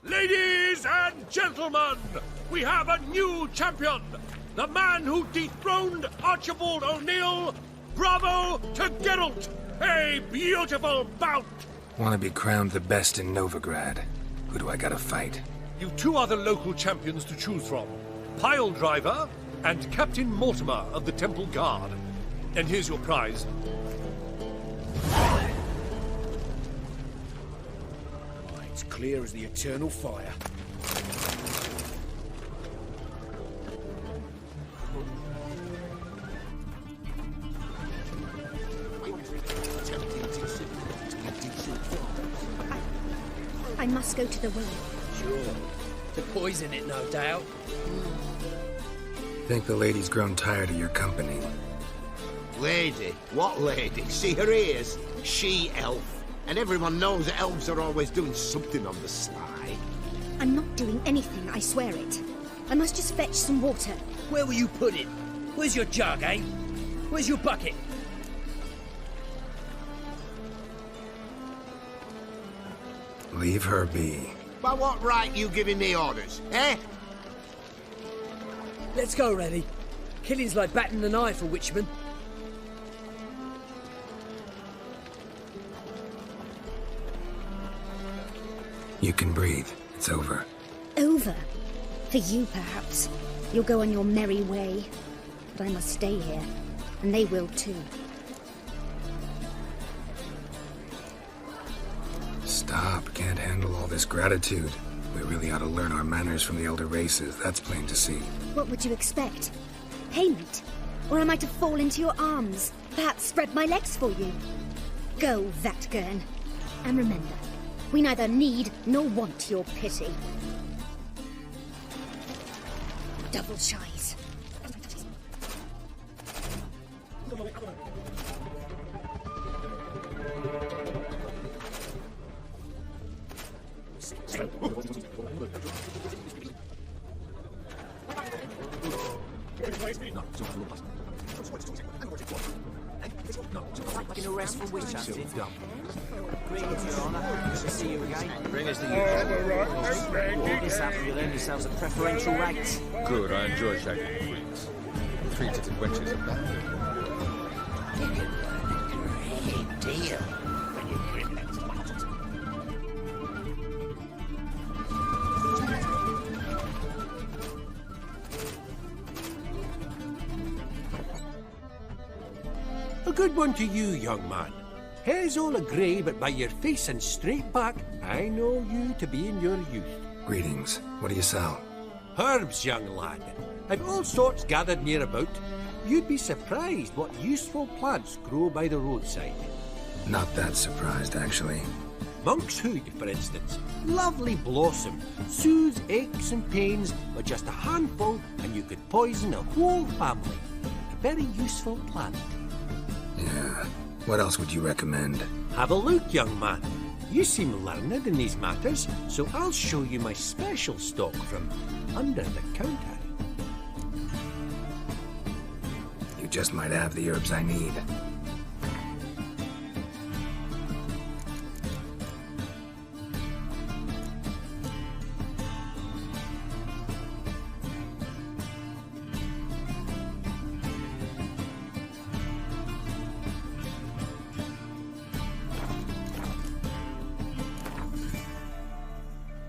Ladies and gentlemen, we have a new champion! The man who dethroned Archibald O'Neill! Bravo to Geralt! A beautiful bout! Want to be crowned the best in Novigrad. Who do I gotta fight? You've 2 other local champions to choose from. Piledriver and Captain Mortimer of the Temple Guard. And here's your prize. It's clear as the eternal fire. I must go to the well. Sure. To poison it, no doubt. Think the lady's grown tired of your company. Lady? What lady? See her ears? She-elf. And everyone knows that elves are always doing something on the sly. I'm not doing anything, I swear it. I must just fetch some water. Where will you put it? Where's your jug, eh? Where's your bucket? Leave her be. By what right you giving me orders, eh? Let's go, Reddy. Killing's like batting an eye for Witchman. You can breathe. It's over. Over? For you, perhaps. You'll go on your merry way. But I must stay here. And they will too. Stop. Can't handle all this gratitude. We really ought to learn our manners from the elder races. That's plain to see. What would you expect? Payment? Or am I to fall into your arms? Perhaps spread my legs for you? Go, Vatgern. And remember, we neither need nor want your pity. Double shies. Fucking arrest for witch hunting. Greetings, Your Honour. Good to see you again. Bring us the usual. This after you'll earn yourselves a preferential rate. Good, I enjoy shagging freaks. Three-titted wenches at that. Great deal. A good one to you, young man. Hair's all a-grey, but by your face and straight back, I know you to be in your youth. Greetings. What do you sell? Herbs, young lad. I've all sorts gathered near about. You'd be surprised what useful plants grow by the roadside. Not that surprised, actually. Monk's Hood, for instance. Lovely blossom. Soothes aches and pains with just a handful, and you could poison a whole family. A very useful plant. Yeah. What else would you recommend? Have a look, young man. You seem learned in these matters, so I'll show you my special stock from under the counter. You just might have the herbs I need.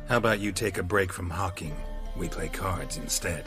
How about you take a break from hawking? We play cards instead.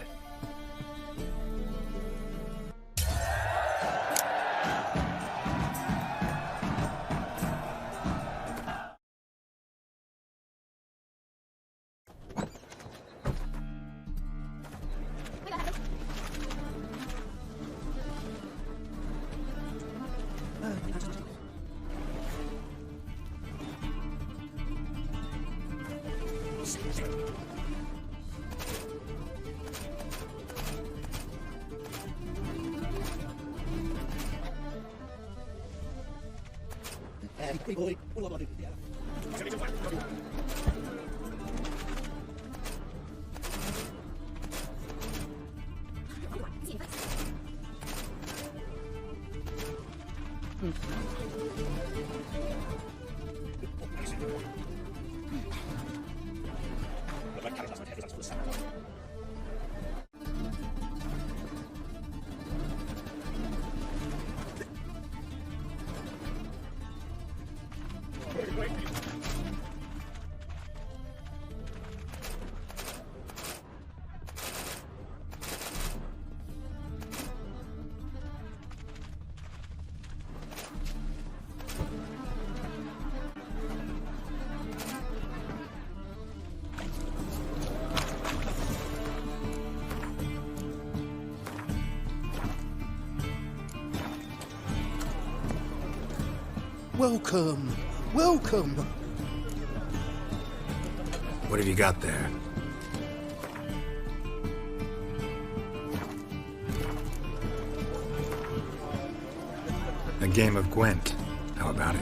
Welcome, welcome. What have you got there? A game of Gwent. How about it?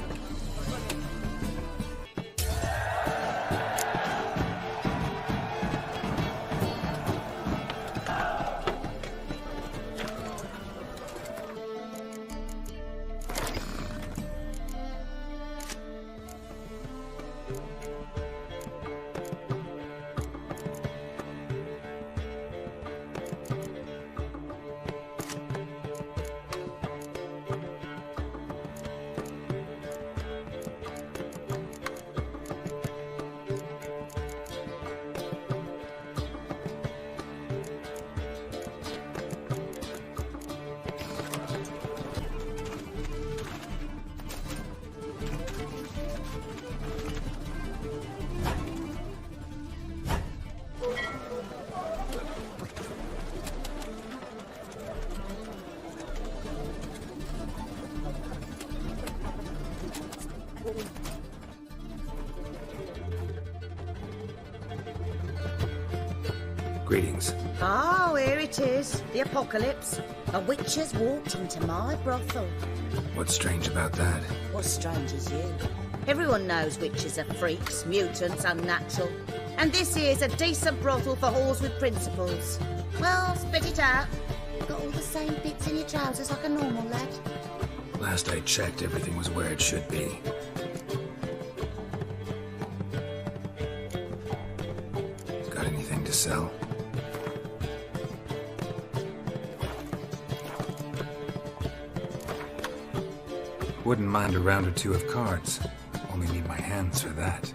Greetings. Oh, here it is. The apocalypse. A witch has walked into my brothel. What's strange about that? What's strange is you. Everyone knows witches are freaks, mutants, unnatural. And this here's a decent brothel for whores with principles. Well, spit it out. Got all the same bits in your trousers like a normal lad. Last I checked, everything was where it should be. Got anything to sell? Wouldn't mind a round or two of cards. Only need my hands for that.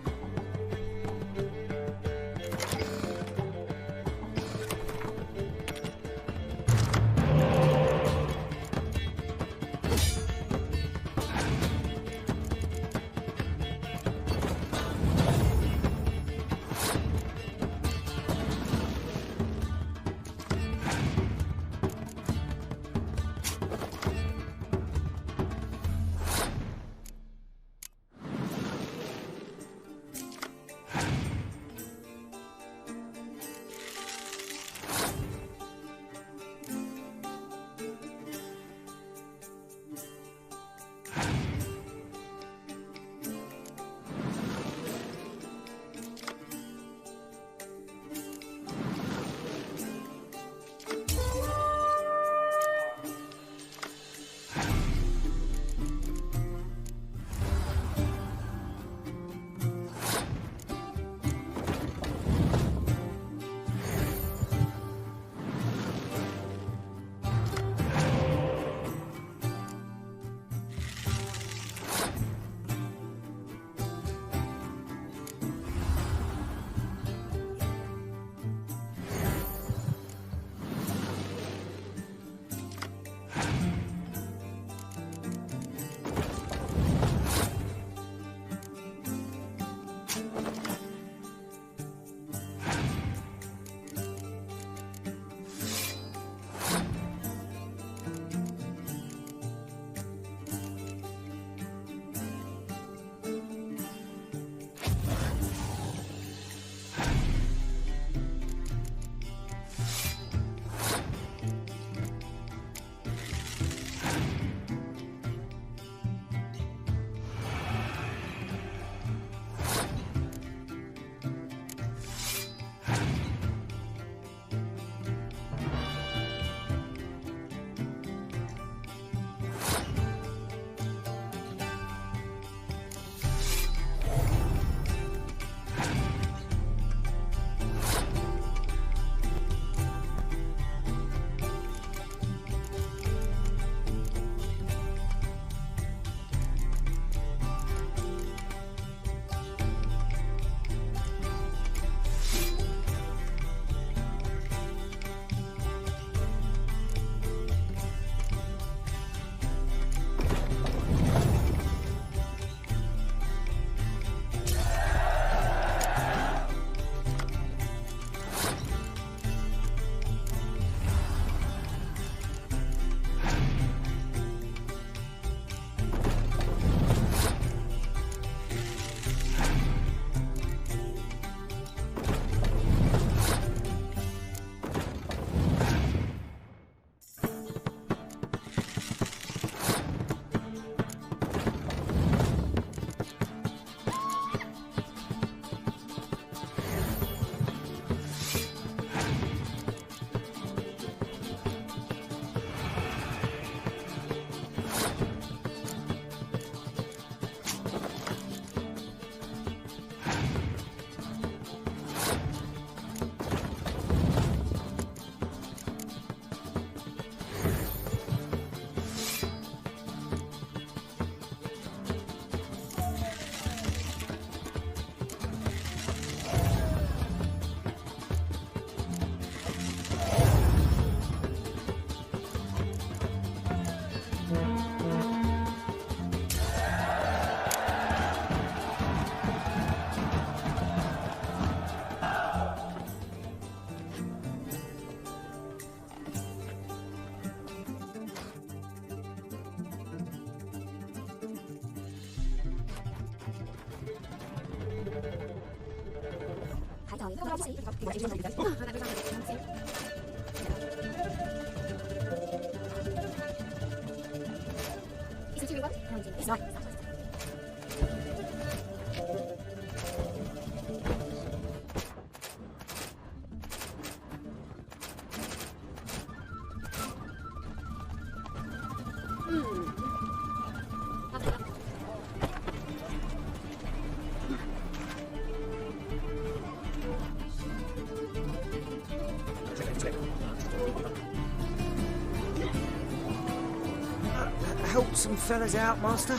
Help some fellas out, Master.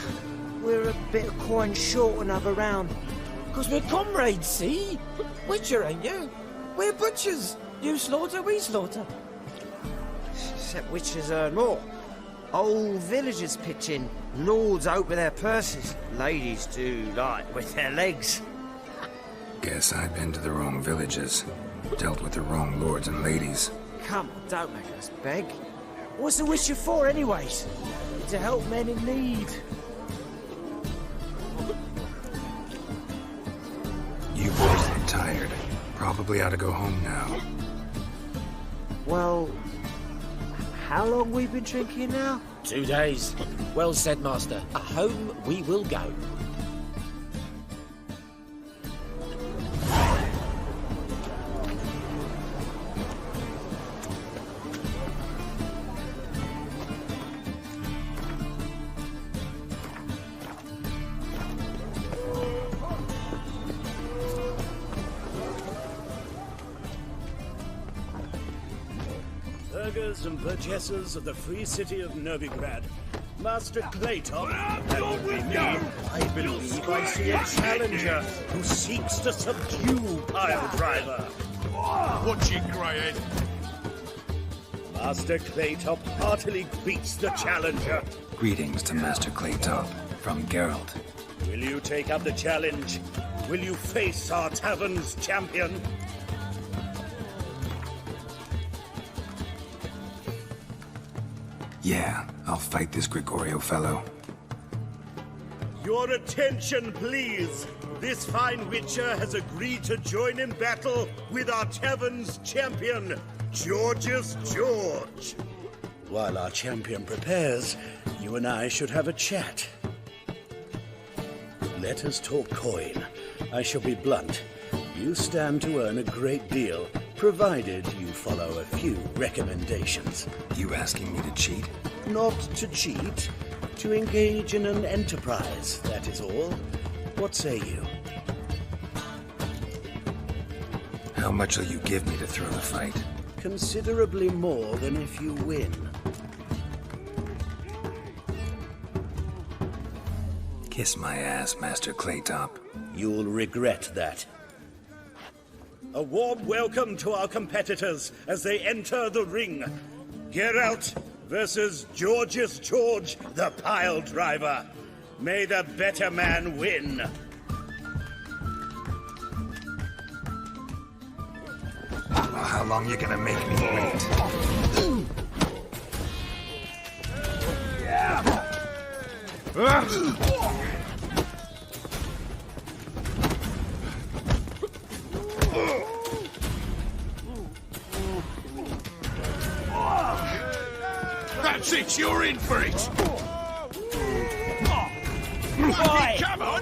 We're a bit of coin short another round. 'Cause we're comrades, see? Witcher, ain't you? We're butchers. You slaughter, we slaughter. Except witchers earn more. Old villagers pitch in. Lords out with their purses. Ladies do like with their legs. Guess I've been to the wrong villages. Dealt with the wrong lords and ladies. Come on, don't make us beg. What's the witcher for, anyways? To help men in need. You boys look tired. Probably ought to go home now. Well, how long we been drinking now? 2 days. Well said, Master. Home we will go. Burghers and burgesses of the free city of Novigrad, Master Claytop, I believe I see a challenger who seeks to subdue Pile Driver. What's he crying? Master Claytop heartily greets the challenger. Greetings to Master Claytop from Geralt. Will you take up the challenge? Will you face our tavern's champion? Yeah, I'll fight this Gregorio fellow. Your attention, please. This fine witcher has agreed to join in battle with our tavern's champion, Georgius George. While our champion prepares, you and I should have a chat. Let us talk coin. I shall be blunt. You stand to earn a great deal, provided you follow a few recommendations. You asking me to cheat? Not to cheat, to engage in an enterprise, that is all. What say you? How much will you give me to throw the fight? Considerably more than if you win. Kiss my ass, Master Claytop. You'll regret that. A warm welcome to our competitors as they enter the ring. Geralt versus Georgius George, the Pile Driver. May the better man win. How long you gonna make me wait? That's it, you're in for it! Right. Come on!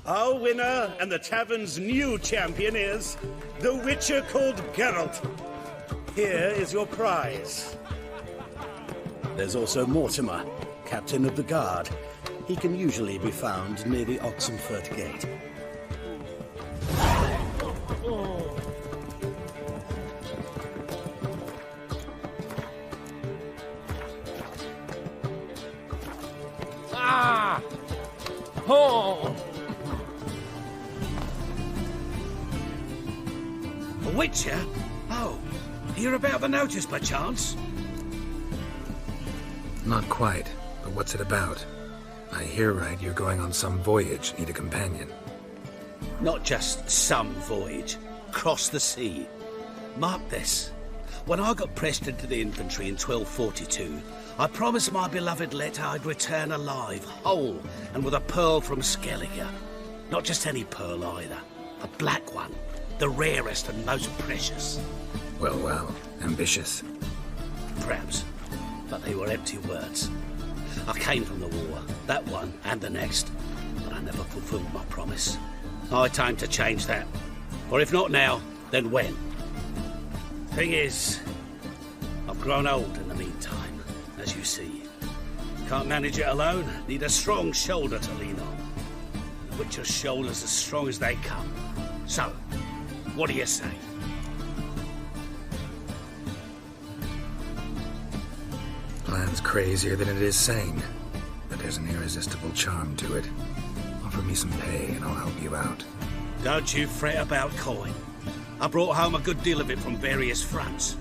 Our winner and the tavern's new champion is the Witcher called Geralt. Here is your prize. There's also Mortimer, captain of the guard. He can usually be found near the Oxenfurt Gate. Ah! Oh! A witcher? Oh, you're about the notice, perchance? Not quite, but what's it about? I hear right, you're going on some voyage. Need a companion. Not just some voyage. Cross the sea. Mark this. When I got pressed into the infantry in 1242, I promised my beloved Letta I'd return alive, whole, and with a pearl from Skellige. Not just any pearl either. A black one. The rarest and most precious. Well, ambitious. Perhaps. But they were empty words. I came from the war, that one and the next, but I never fulfilled my promise. High time to change that. Or if not now, then when? Thing is, I've grown old in the meantime, as you see. Can't manage it alone, need a strong shoulder to lean on. The Witcher's shoulder's as strong as they come. So, what do you say? Plan's crazier than it is sane, but there's an irresistible charm to it. Offer me some pay and I'll help you out. Don't you fret about coin. I brought home a good deal of it from various fronts.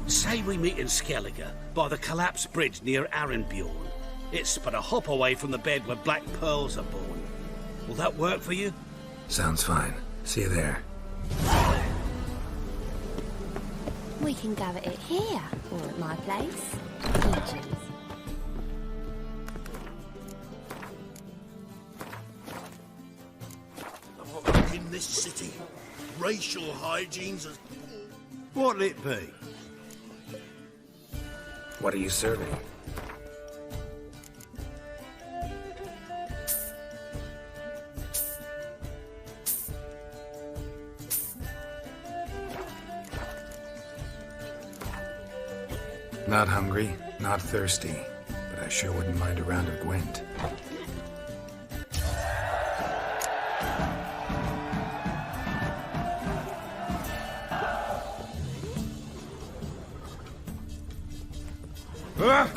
Say we meet in Skellige, by the collapsed bridge near Arenbjorn. It's but a hop away from the bed where black pearls are born. Will that work for you? Sounds fine. See you there. We can go at it here, or at my place. Peaches. In this city, racial hygiene's as... What'll it be? What are you serving? Not hungry, not thirsty, but I sure wouldn't mind a round of Gwent. Well.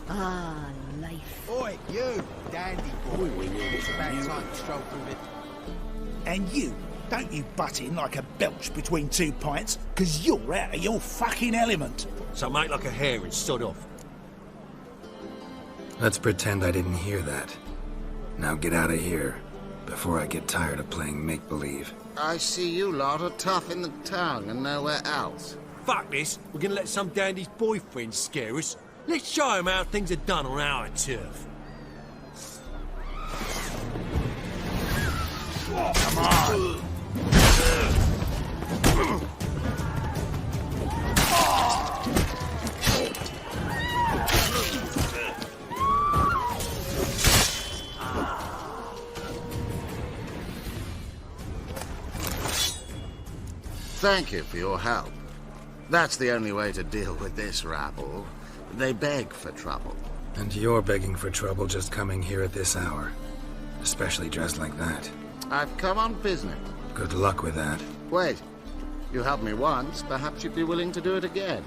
Ah, life. Oi, you, dandy boy. It's about time to stroll through it. And you, don't you butt in like a belch between 2 pints, because you're out of your fucking element. So make like a hare and sod off. Let's pretend I didn't hear that. Now get out of here, before I get tired of playing make-believe. I see you lot are tough in the tongue and nowhere else. Fuck this. We're gonna let some dandy's boyfriend scare us. Let's show him how things are done on our turf. Come on! Thank you for your help. That's the only way to deal with this rabble. They beg for trouble. And you're begging for trouble just coming here at this hour. Especially dressed like that. I've come on business. Good luck with that. Wait. You helped me once, perhaps you'd be willing to do it again.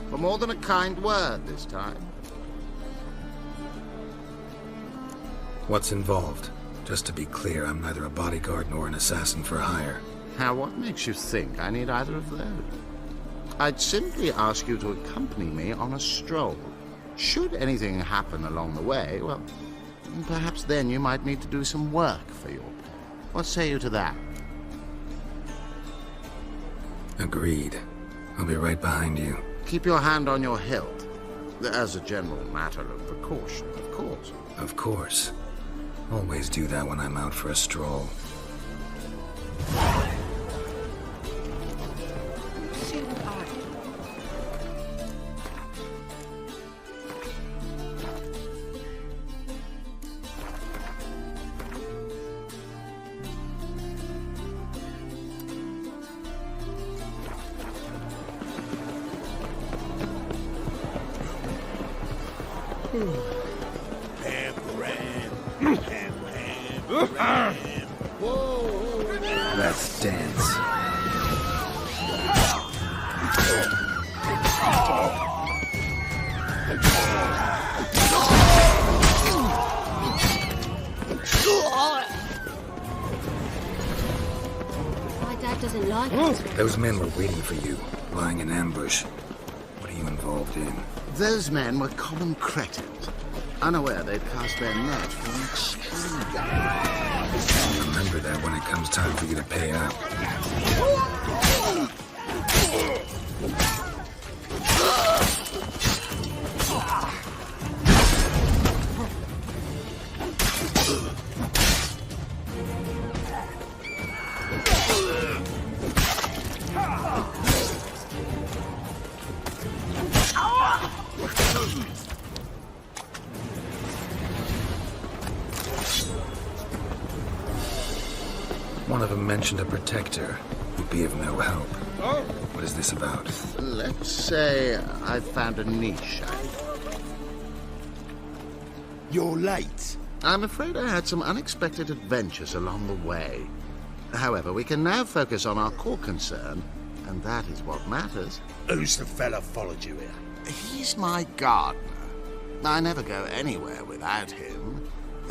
For more than a kind word this time. What's involved? Just to be clear, I'm neither a bodyguard nor an assassin for hire. Now, what makes you think I need either of those? I'd simply ask you to accompany me on a stroll. Should anything happen along the way, well, perhaps then you might need to do some work for your pay. What say you to that? Agreed. I'll be right behind you. Keep your hand on your hilt. As a general matter of precaution, of course. Of course. Always do that when I'm out for a stroll. Let's dance. My dad doesn't like it. Those men were waiting for you, lying in ambush. What are you involved in? Those men were common cretins, unaware they'd cast their net for an extreme game. Remember that when it comes time for you to pay up. One of them mentioned a protector who'd be of no help. What is this about? Let's say I've found a niche. You're late. I'm afraid I had some unexpected adventures along the way. However, we can now focus on our core concern, and that is what matters. Who's the fella followed you here? He's my gardener. I never go anywhere without him.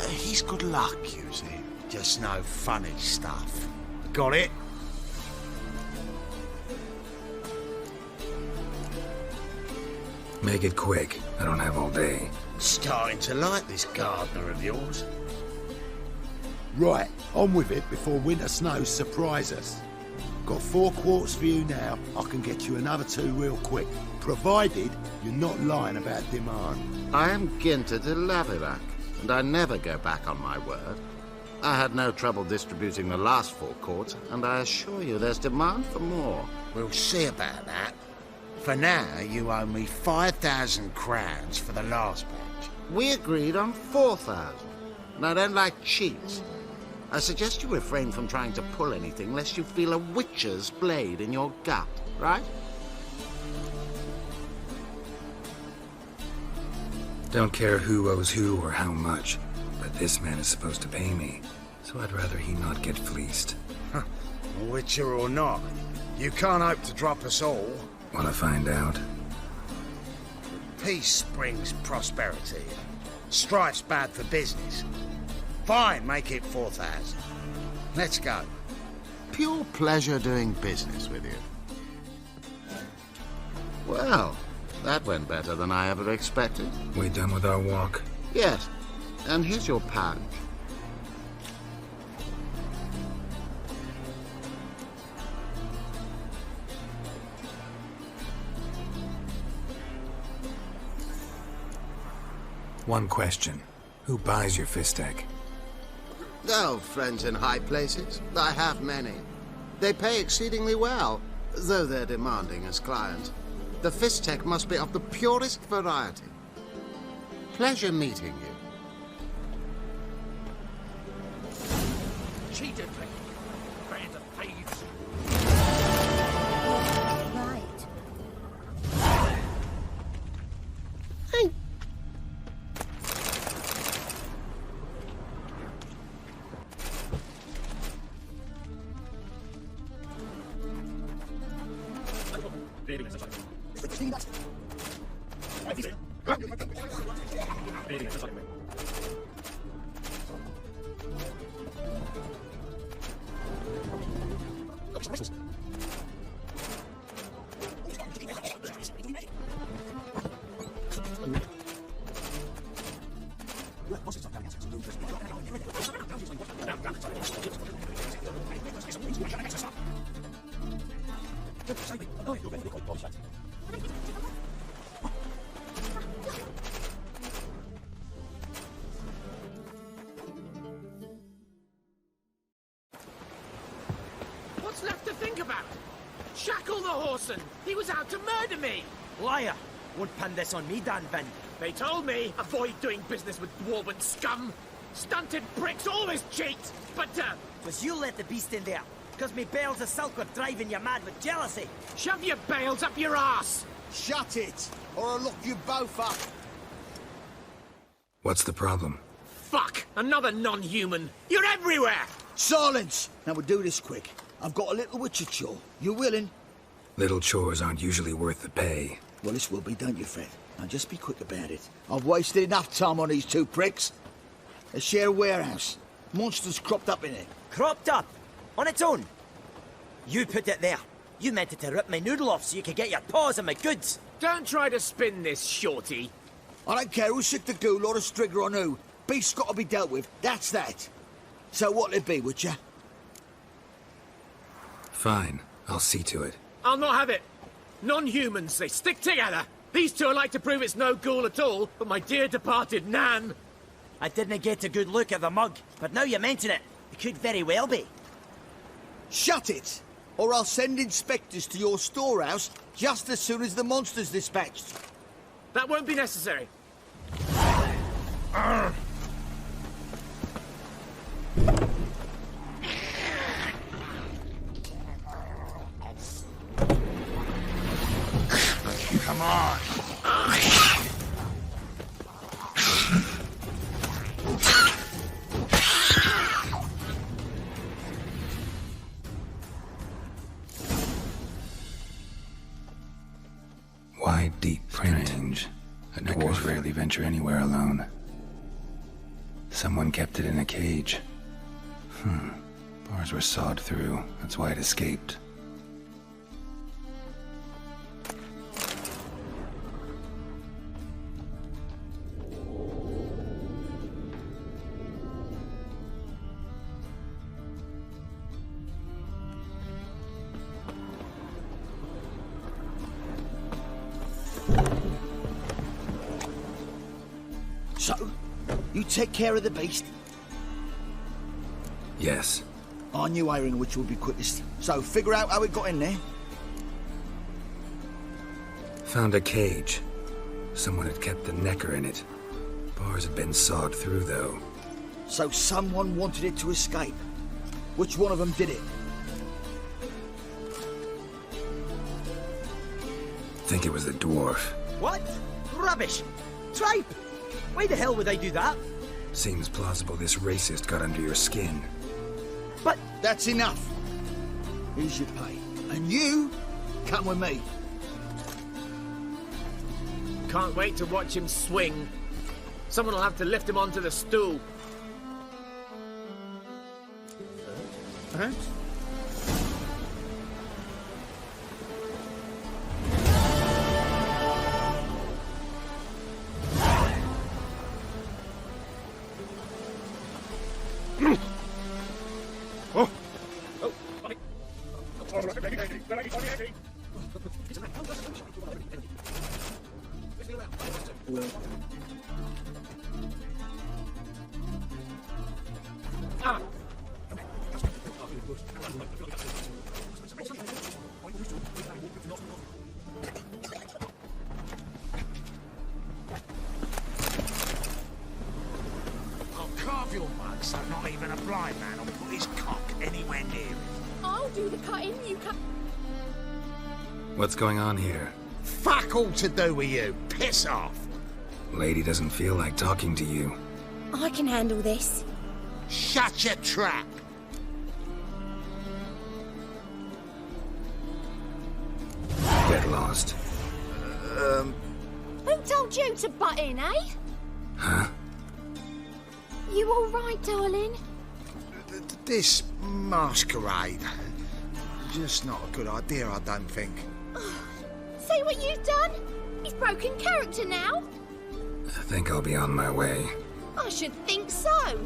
He's good luck, you see. Just no funny stuff. Got it? Make it quick. I don't have all day. Starting to like this gardener of yours. Right, on with it before winter snows surprise us. Got 4 quarts for you now. I can get you another 2 real quick, provided you're not lying about demand. I am Ginter de Laverack, and I never go back on my word. I had no trouble distributing the last 4 quarts, and I assure you there's demand for more. We'll see about that. For now, you owe me 5,000 crowns for the last batch. We agreed on 4,000, and I don't like cheats. I suggest you refrain from trying to pull anything lest you feel a witcher's blade in your gut, right? Don't care who owes who or how much, but this man is supposed to pay me, so I'd rather he not get fleeced. Witcher or not, you can't hope to drop us all. Want to find out? Peace brings prosperity. Strife's bad for business. Fine, make it 4,000. Let's go. Pure pleasure doing business with you. Well, that went better than I ever expected. We done with our walk? Yes, and here's your pouch. One question. Who buys your Fistek? Oh, friends in high places. I have many. They pay exceedingly well, though they're demanding as clients. The Fistek must be of the purest variety. Pleasure meeting you. Cheated me. Band of thieves. Right. What's left to think about? Shackle the Horson! He was out to murder me! Liar! Won't pin this on me, Dan Vin. They told me, avoid doing business with dwarven scum! Stunted pricks always cheat! But, Was you let the beast in there? Because me bales of silk were driving you mad with jealousy. Shove your bales up your ass! Shut it, or I'll lock you both up. What's the problem? Fuck! Another non-human! You're everywhere! Silence! Now we'll do this quick. I've got a little witcher chore. You willing? Little chores aren't usually worth the pay. Well, this will be, don't you, Fred? Now just be quick about it. I've wasted enough time on these two pricks. They share a warehouse. Monsters cropped up in it. Cropped up? On its own? You put it there. You meant it to rip my noodle off so you could get your paws on my goods. Don't try to spin this, shorty. I don't care who's sick the ghoul or the strigger on who. Beast's got to be dealt with. That's that. So what'll it be, Witcher? Fine. I'll see to it. I'll not have it. Non-humans, they stick together. These two are like to prove it's no ghoul at all, but my dear departed Nan. I didn't get a good look at the mug, but now you mention it, it could very well be. Shut it! Or I'll send inspectors to your storehouse just as soon as the monster's dispatched. That won't be necessary. Come on. Wide, deep range. A dwarf rarely venture anywhere alone. Someone kept it in a cage. Bars were sawed through. That's why it escaped. So, you take care of the beast? Yes. I knew hiring which would be quickest. So, figure out how it got in there. Found a cage. Someone had kept the necker in it. Bars had been sawed through, though. So someone wanted it to escape. Which one of them did it? Think it was the dwarf. What? Rubbish! Tripe! Why the hell would I do that? Seems plausible this racist got under your skin. But that's enough. Here's your pay. And you, come with me. Can't wait to watch him swing. Someone will have to lift him onto the stool. Perhaps? I'll carve your mug so not even a blind man will put his cock anywhere near it. I'll do the cutting, you cut. What's going on here? Fuck all to do with you. Piss off. Lady doesn't feel like talking to you. I can handle this. Shut your trap. Get lost. Who told you to butt in, eh? Huh? You all right, darling? This masquerade. Just not a good idea, I don't think. See what you've done? He's broken character now. I think I'll be on my way. I should think so.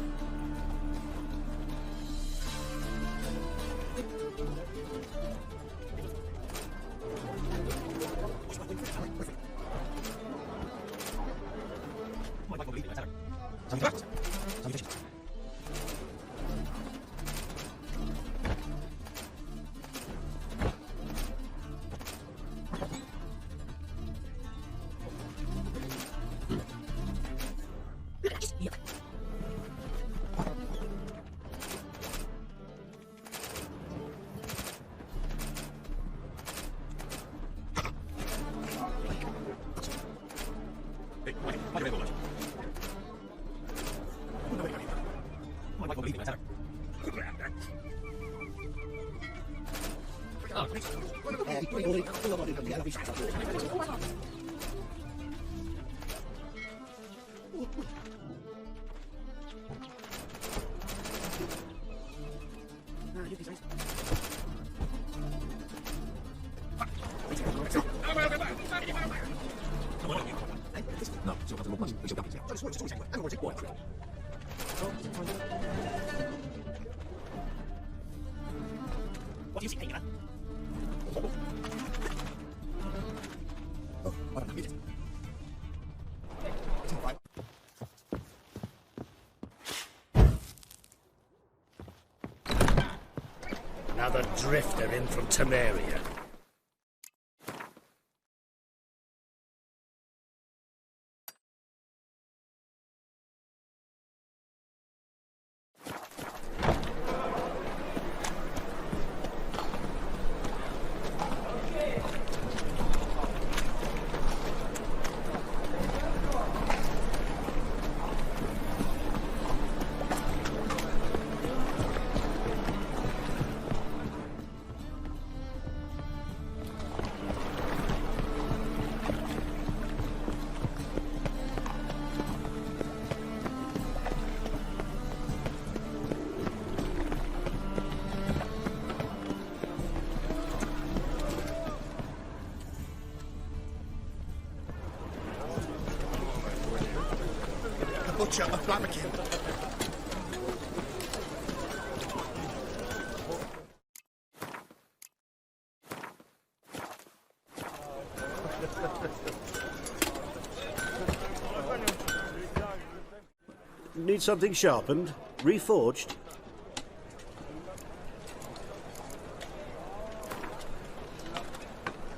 Another drifter in from Temeria. Butcher of Blaviken. Need something sharpened? Reforged?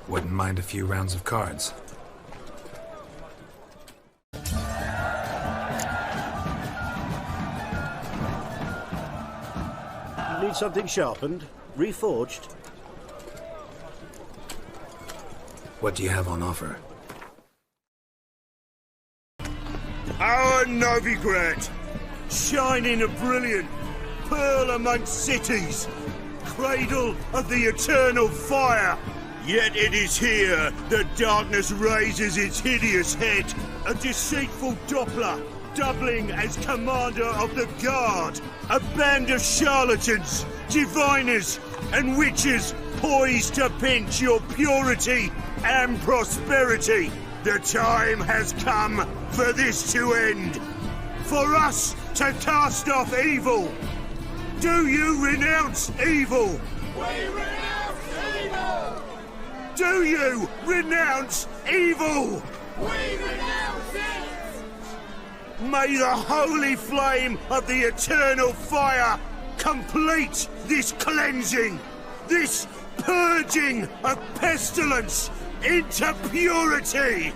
Wouldn't mind a few rounds of cards. Need something sharpened? Reforged? What do you have on offer? Our Novigrad, shining a brilliant pearl amongst cities, cradle of the eternal fire. Yet it is here that darkness raises its hideous head, a deceitful Doppler, doubling as commander of the guard, a band of charlatans, diviners, and witches poised to pinch your purity and prosperity. The time has come for this to end, for us to cast off evil. Do you renounce evil? We renounce evil! Do you renounce evil? We renounce it! May the holy flame of the eternal fire complete this cleansing, this purging of pestilence into purity!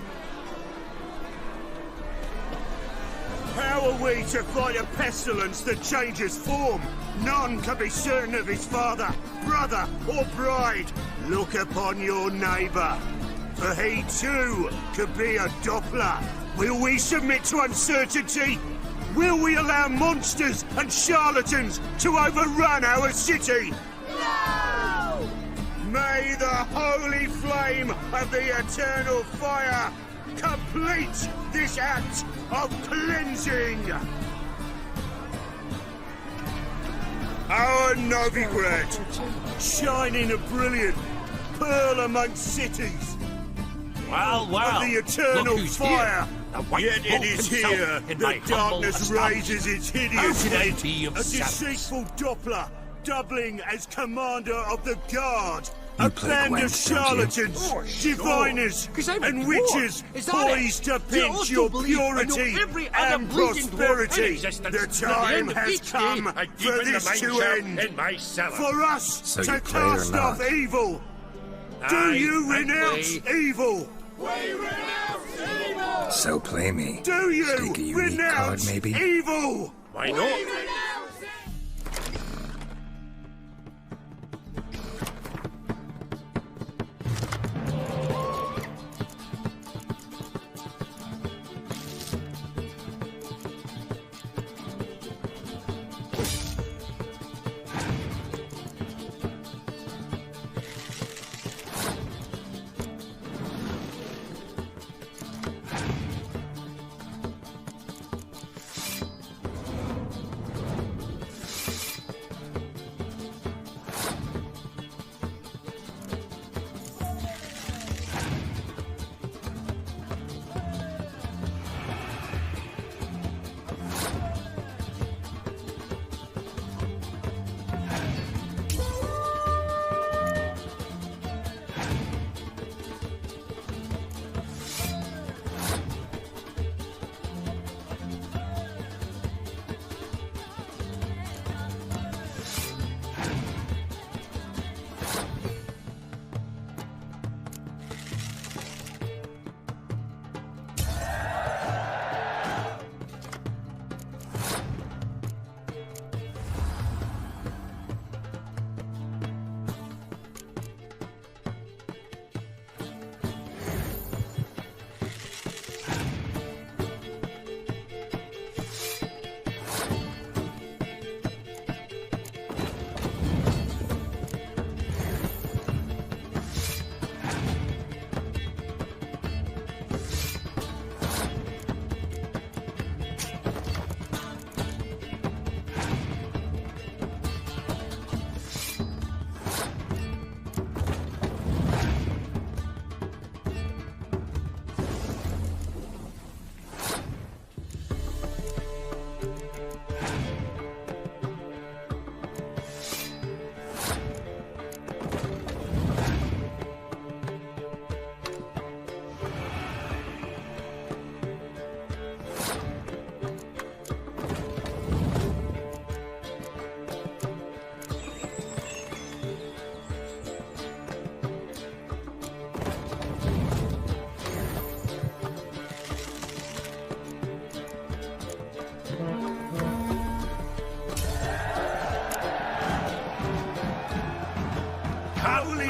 How are we to fight a pestilence that changes form? None can be certain of his father, brother, or bride. Look upon your neighbour, for he too could be a Doppler. Will we submit to uncertainty? Will we allow monsters and charlatans to overrun our city? No! May the holy flame of the eternal fire complete this act of cleansing! Our Novigrad, shining a brilliant pearl amongst cities, Well, of the eternal look who's fire. Here. The White Yet it Wolf is himself here in my that humble darkness establishment. raises its How hideous can I head, be of a service? deceitful Doppler, doubling as commander of the guard. You A play band of Gwent, don't you? charlatans, Oh, sure. diviners, 'Cause I'm a and dwarf. witches Is that it? poised to You pinch also your believe I know purity every other and bleeding dwarf in prosperity. existence. The At the time end of has each day, come I for deepen the this to mineshaft end. in my cellar. For us So you to play or cast not? off evil. Do Aye, you I renounce play. evil? We renounce evil! So play me. Do you Stake a unique card, renounce maybe? evil? Why We not? renounce it!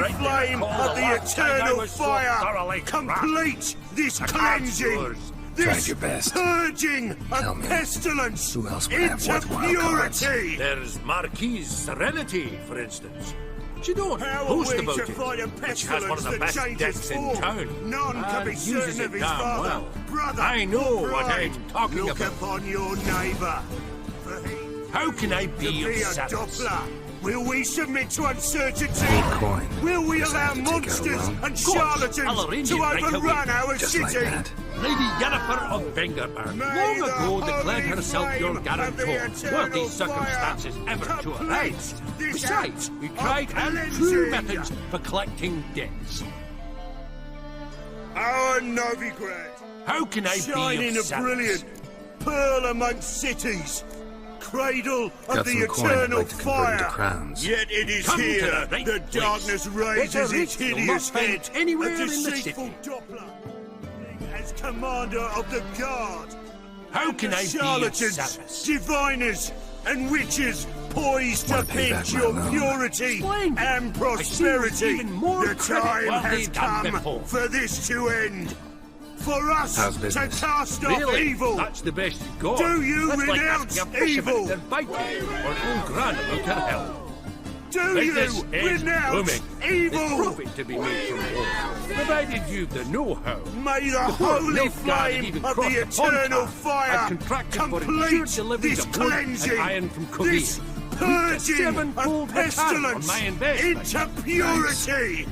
right flame there, of the the last time I eternal was so fire thoroughly complete this I can't cleansing, yours. Tried this your best. purging Tell of me, pestilence who else would have into worthwhile cards? purity. There's Marquise Serenity, for instance. She don't How boast are we about to it, fight a but she has one of pestilence the that best changes decks in form? town. None can be and uses certain it of his damn father, well. brother, I know or what bride. I'm talking Look about. upon your neighbour. How can I To be of be a service? Doppler. Will we submit to uncertainty? Coin. Will we Guess I allow have to take out a monsters loan. and Of course. I'll charlatans arrange to it right overrun away. our Just city? like that. Lady Yennefer of Vengerberg May long ago the declared holy herself your flame of the guarantor, were eternal these circumstances fire ever to complete arise. this Besides, act we of tried and true cleansing. methods for collecting debts. Our Novigrad, How can I shining be a of service? brilliant pearl amongst cities, cradle of Got the some coin I'd eternal like to convert into fire. crowns. Yet it is Come to here the right that place. darkness raises Better its rate you'll hideous not find head. anywhere A in the deceitful Doppler, as commander of the guard. How And can the I be of charlatans, service? diviners, and witches poised to Wanna pay back pinch my your loan. purity Splendid. and I prosperity. see even more The credit time worthy has than come before. for this to end. For us How's to business? cast off Really? evil. That's the best you got. Do you That's like renounce asking a fisherman evil? to bite you, or an old gran about her hell. Do Business you is renounce booming. There's evil? profit to be made from war, provided you've the know-how. May the Before holy Leif Guard had flame even of crossed the pond eternal path, fire I'd contracted for complete insured deliveries this of wood cleansing, and iron from Korea. this purging sevenfold of return on pestilence my investment. into purity.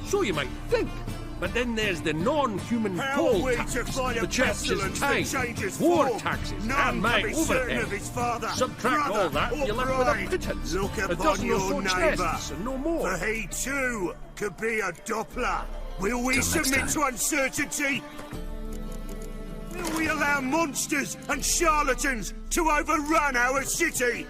So you might think. But then there's the non-human How poll are we tax, to fight a the church's pestilence that time, changes war form? taxes, None and my can be certain overhead. of his father, Subtract brother, all that, or you're left with a bride. pittance. Look A upon dozen or your so neighbour, chests, and no more. for he too could be a Doppler. Will we Till next submit time. to uncertainty? Will we allow monsters and charlatans to overrun our city?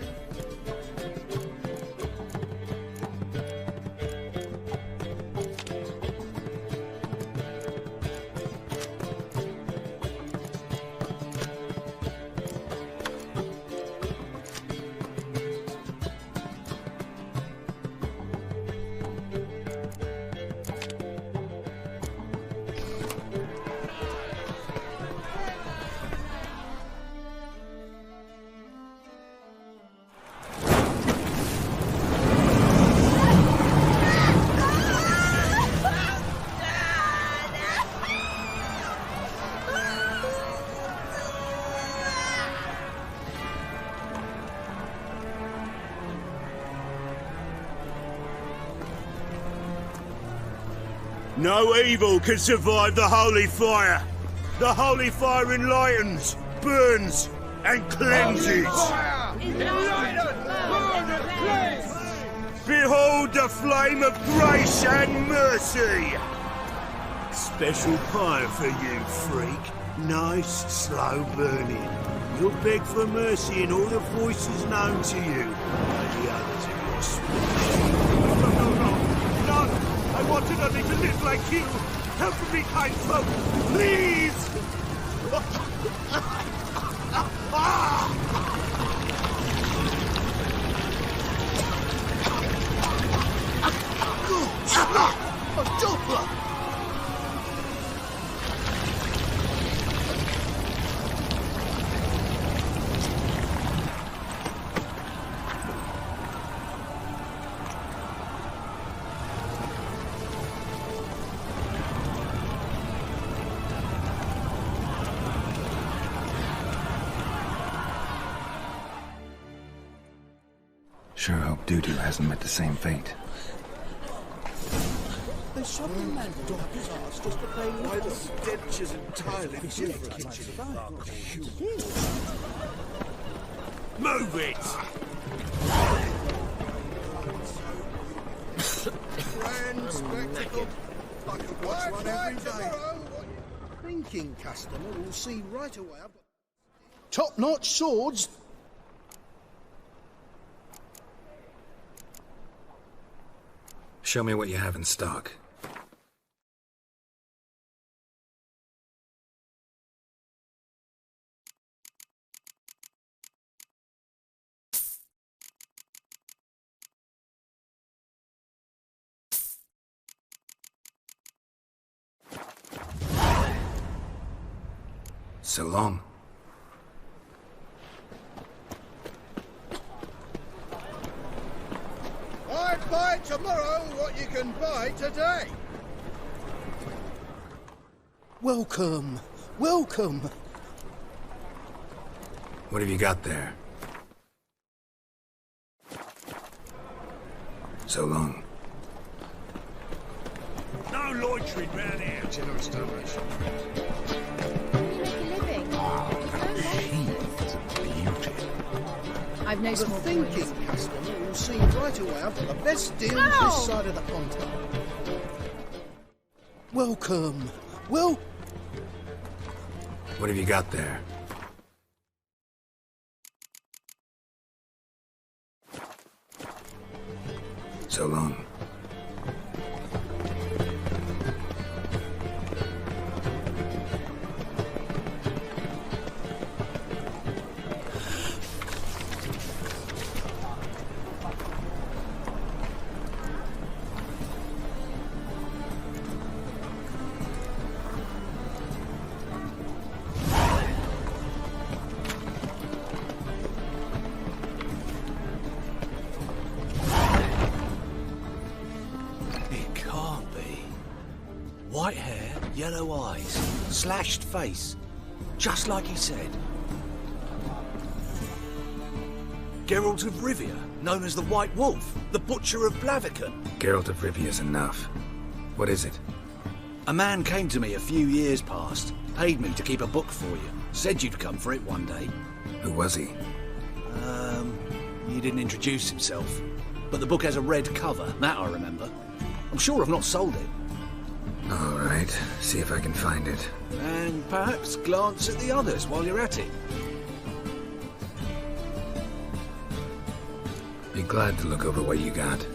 No evil can survive the holy fire. The holy fire enlightens, burns, and cleanses. Behold the flame of grace and mercy. Special pie for you, freak. Nice, slow burning. You'll beg for mercy in all the voices known to you by the others of your species. No! I wanted only to live like you! Help me, kind folk! Please! A Doppler! Sure hope Dudu hasn't met the same fate. There's something that doctors asked us to play why the stench is entirely different. Move it! Grand spectacle. I could watch one every day. Thinking customer will see right away. I've got top-notch swords. Show me what you have in stock. So long. I'd buy tomorrow what you can buy today. Welcome, welcome. What have you got there? So long. No loitering round here. Generous donation. I've no The small thinking boys. customer will see right away I've got the best deals this side of the pond. Welcome, well. What have you got there? So long. It can't be. White hair, yellow eyes, slashed face. Just like he said. Geralt of Rivia, known as the White Wolf, the Butcher of Blaviken. Geralt of Rivia's enough. What is it? A man came to me a few years past, paid me to keep a book for you. Said you'd come for it one day. Who was he? He didn't introduce himself. But the book has a red cover, that I remember. I'm sure I've not sold it. All right, see if I can find it. And perhaps glance at the others while you're at it. Be glad to look over what you got.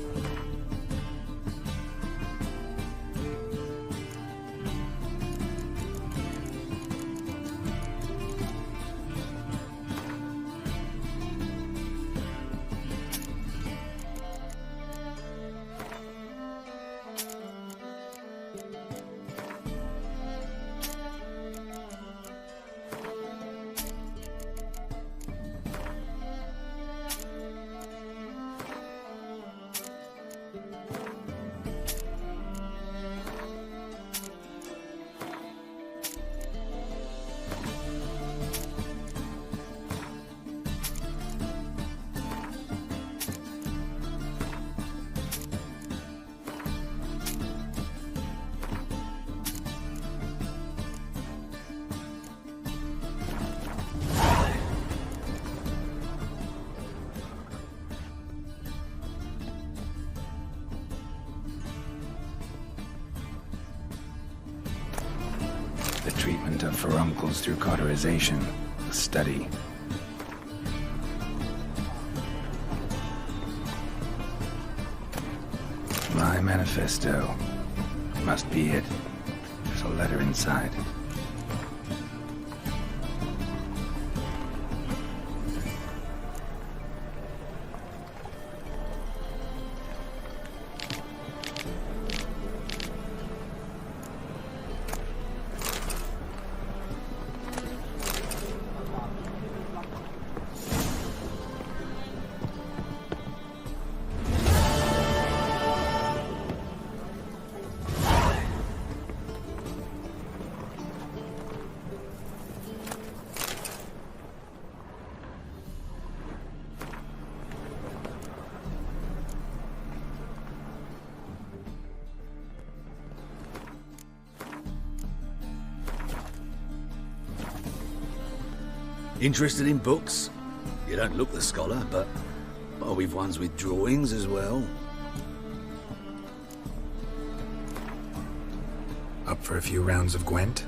The treatment of furuncles through cauterization. A study. My manifesto. Must be it. There's a letter inside. Interested in books? You don't look the scholar, but we've ones with drawings as well. Up for a few rounds of Gwent?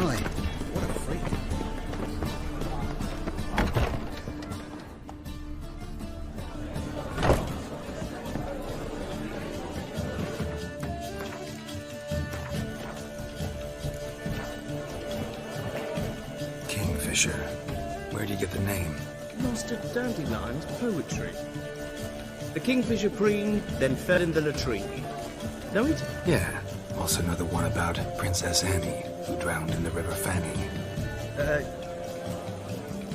My, what a freak. Kingfisher. Where do you get the name? Master Dandelion's poetry. The Kingfisher preened, then fell in the latrine. Know it? Yeah. Also know the one about Princess Annie, who drowned in the River Fanny.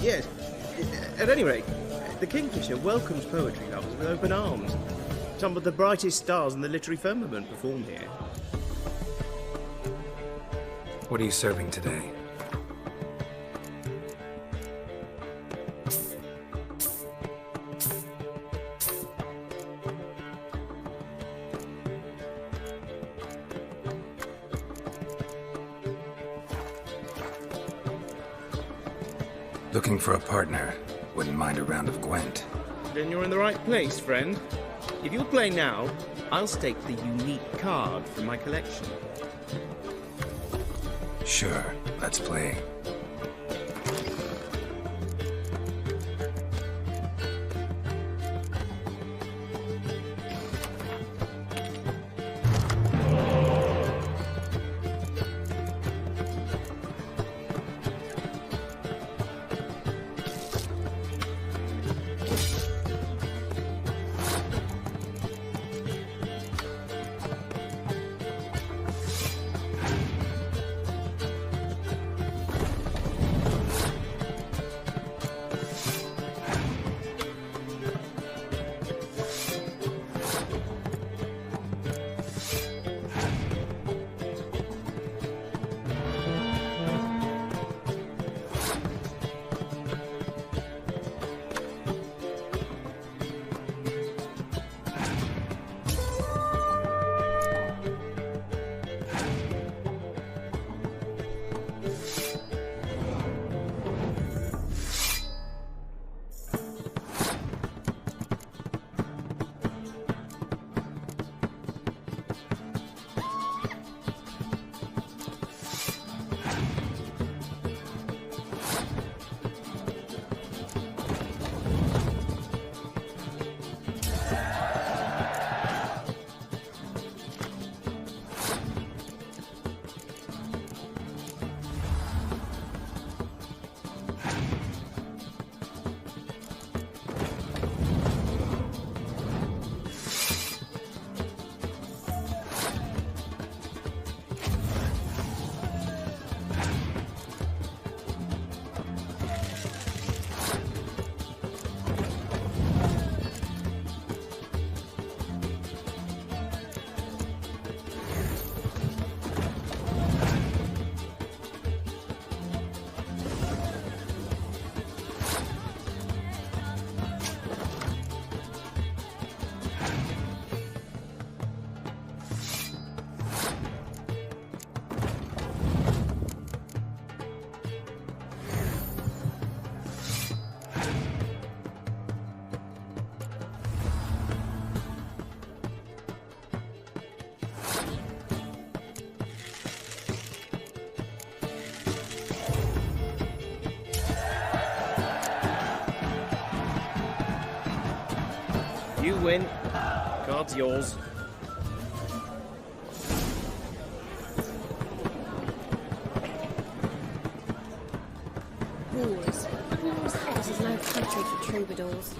Yes. At any rate, the Kingfisher welcomes poetry lovers with open arms. Some of the brightest stars in the literary firmament perform here. What are you serving today? Looking for a partner. Wouldn't mind a round of Gwent. Then you're in the right place, friend. If you'll play now, I'll stake the unique card from my collection. Sure, let's play. You win. Card's yours. Wars. This is no country for troubadours.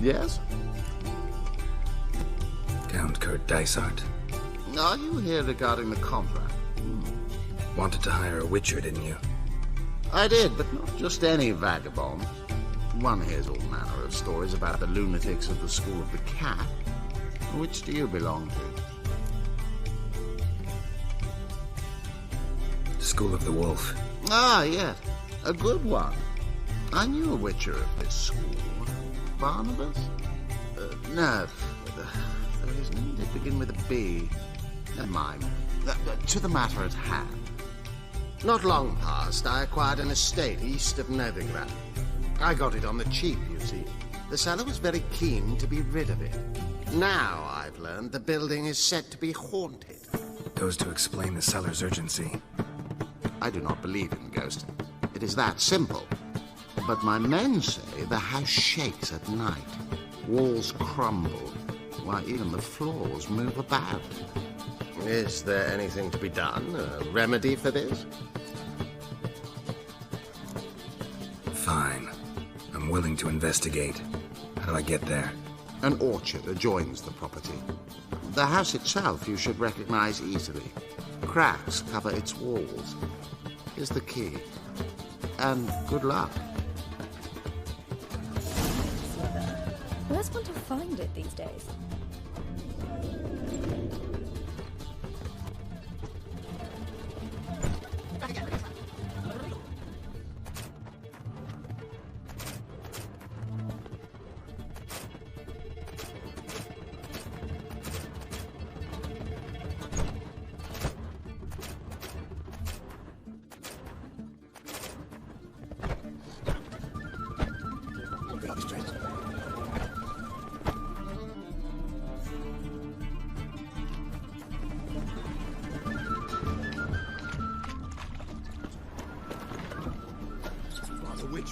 Yes? Count Kurt Dysart. Are you here regarding the contract? Wanted to hire a witcher, didn't you? I did, but not just any vagabond. One hears all manner of stories about the lunatics of the School of the Cat. Which do you belong to? School of the Wolf. Ah, yes. A good one. I knew a witcher of this school. Barnabas? No. His name did begin with a B. Never mind. To the matter at hand. Not long past, I acquired an estate east of Novigrad. I got it on the cheap, you see. The seller was very keen to be rid of it. Now, I've learned the building is said to be haunted. Goes to explain the seller's urgency. I do not believe in ghosts. It is that simple. But my men say the house shakes at night. Walls crumble. Why, even the floors move about. Is there anything to be done? A remedy for this? Fine. I'm willing to investigate. How do I get there? An orchard adjoins the property. The house itself you should recognize easily. Cracks cover its walls. Here's the key. And good luck. Where's one to find it these days?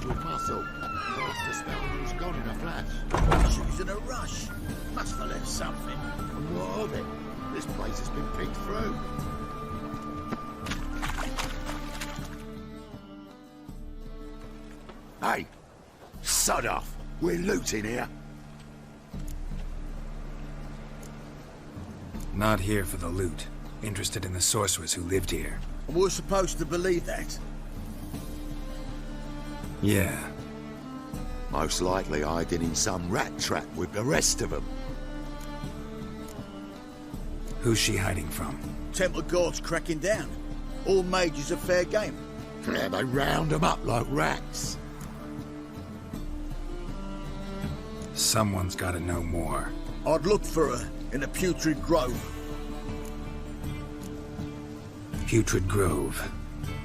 With muscle. The spell was gone in a flash. She was in a rush. Must have left something. And what of it? This place has been picked through. Hey! Sod off! We're looting here. Not here for the loot. Interested in the sorcerers who lived here. And we're supposed to believe that. Yeah. Most likely hiding in some rat trap with the rest of them. Who's she hiding from? Temple Guard's cracking down. All mages are fair game. Yeah, they round them up like rats. Someone's got to know more. I'd look for her in the Putrid Grove. Putrid Grove.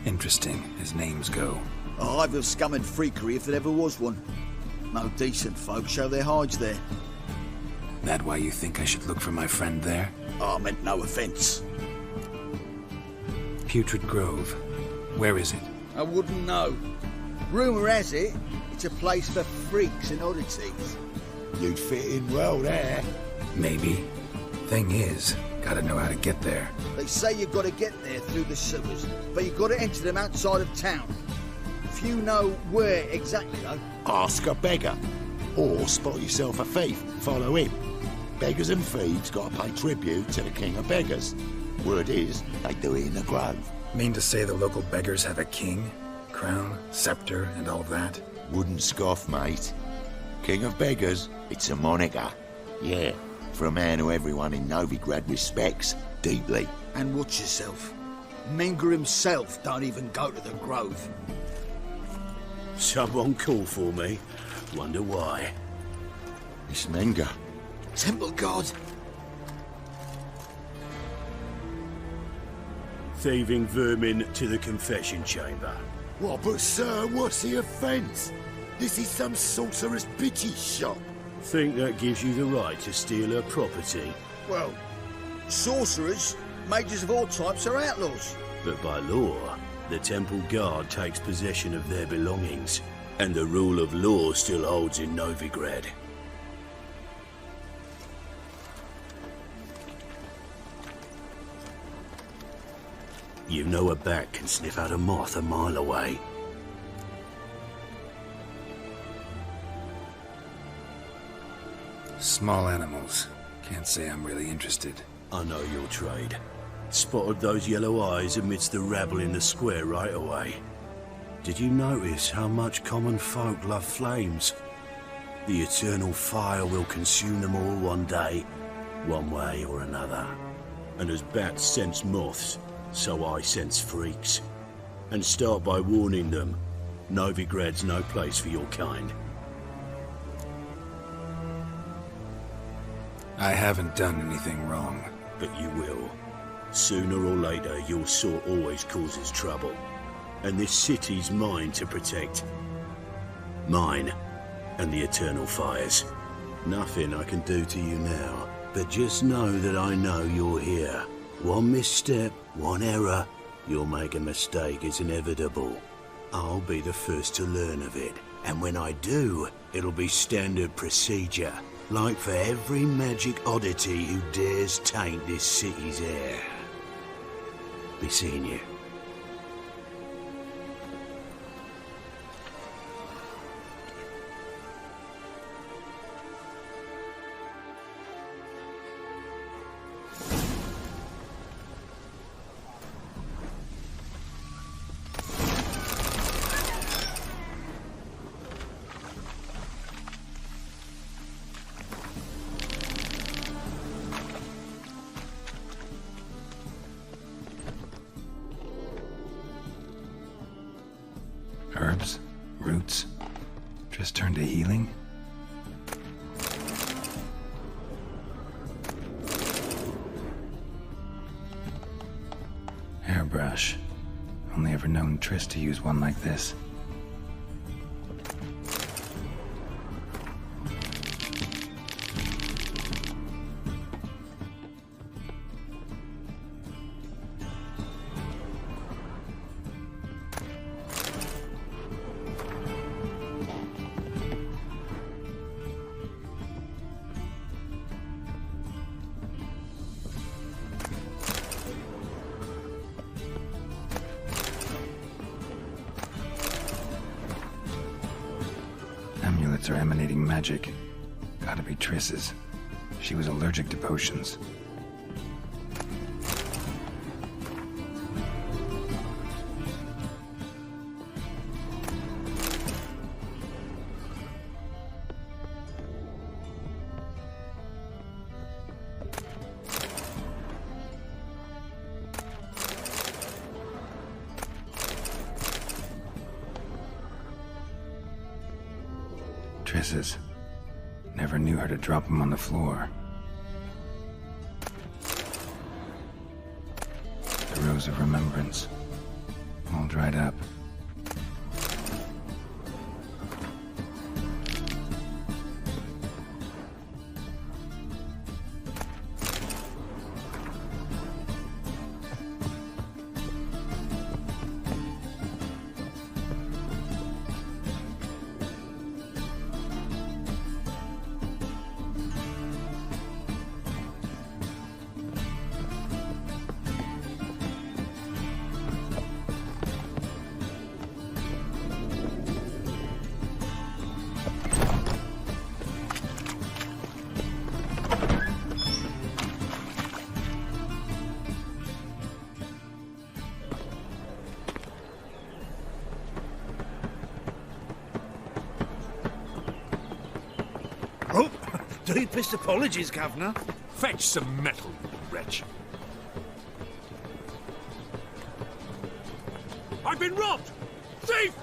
Interesting, as names go. A hive of scum and freakery if there ever was one. No decent folk show their hides there. That why you think I should look for my friend there? I meant no offence. Putrid Grove. Where is it? I wouldn't know. Rumour has it, it's a place for freaks and oddities. You'd fit in well there. Maybe. Thing is, gotta know how to get there. They say you've got to get there through the sewers, but you've got to enter them outside of town. If you know where exactly, though... Ask a beggar. Or spot yourself a thief and follow him. Beggars and thieves got to pay tribute to the king of beggars. Word is, they do it in the grove. Mean to say the local beggars have a king? Crown, scepter, and all that? Wouldn't scoff, mate. King of beggars, it's a moniker. Yeah, for a man who everyone in Novigrad respects deeply. And watch yourself. Menger himself don't even go to the grove. Someone call for me. Wonder why. It's Menger. Temple God. Thieving vermin to the confession chamber. What, but sir, what's the offence? This is some sorcerer's bitchy shop. Think that gives you the right to steal her property? Well, sorcerers, mages of all types are outlaws. But by law, the Temple Guard takes possession of their belongings, and the rule of law still holds in Novigrad. You know a bat can sniff out a moth a mile away. Small animals. Can't say I'm really interested. I know your trade. Spotted those yellow eyes amidst the rabble in the square right away. Did you notice how much common folk love flames? The eternal fire will consume them all one day, one way or another. And as bats sense moths, so I sense freaks. And start by warning them, Novigrad's no place for your kind. I haven't done anything wrong. But you will. Sooner or later, your sort always causes trouble. And this city's mine to protect. Mine and the Eternal Fires. Nothing I can do to you now, but just know that I know you're here. One misstep, one error, you'll make a mistake, it's inevitable. I'll be the first to learn of it, and when I do, it'll be standard procedure, like for every magic oddity who dares taint this city's air. Be seeing you. Herbs? Roots? Just turned to healing? Hairbrush. Only ever known Triss to use one like this. Amulets are emanating magic. Gotta be Triss's. She was allergic to potions. Triss's. Never knew her to drop them on the floor. The Rose of Remembrance. All dried up. Deepest apologies, Governor. Fetch some metal, you wretch. I've been robbed! Thief!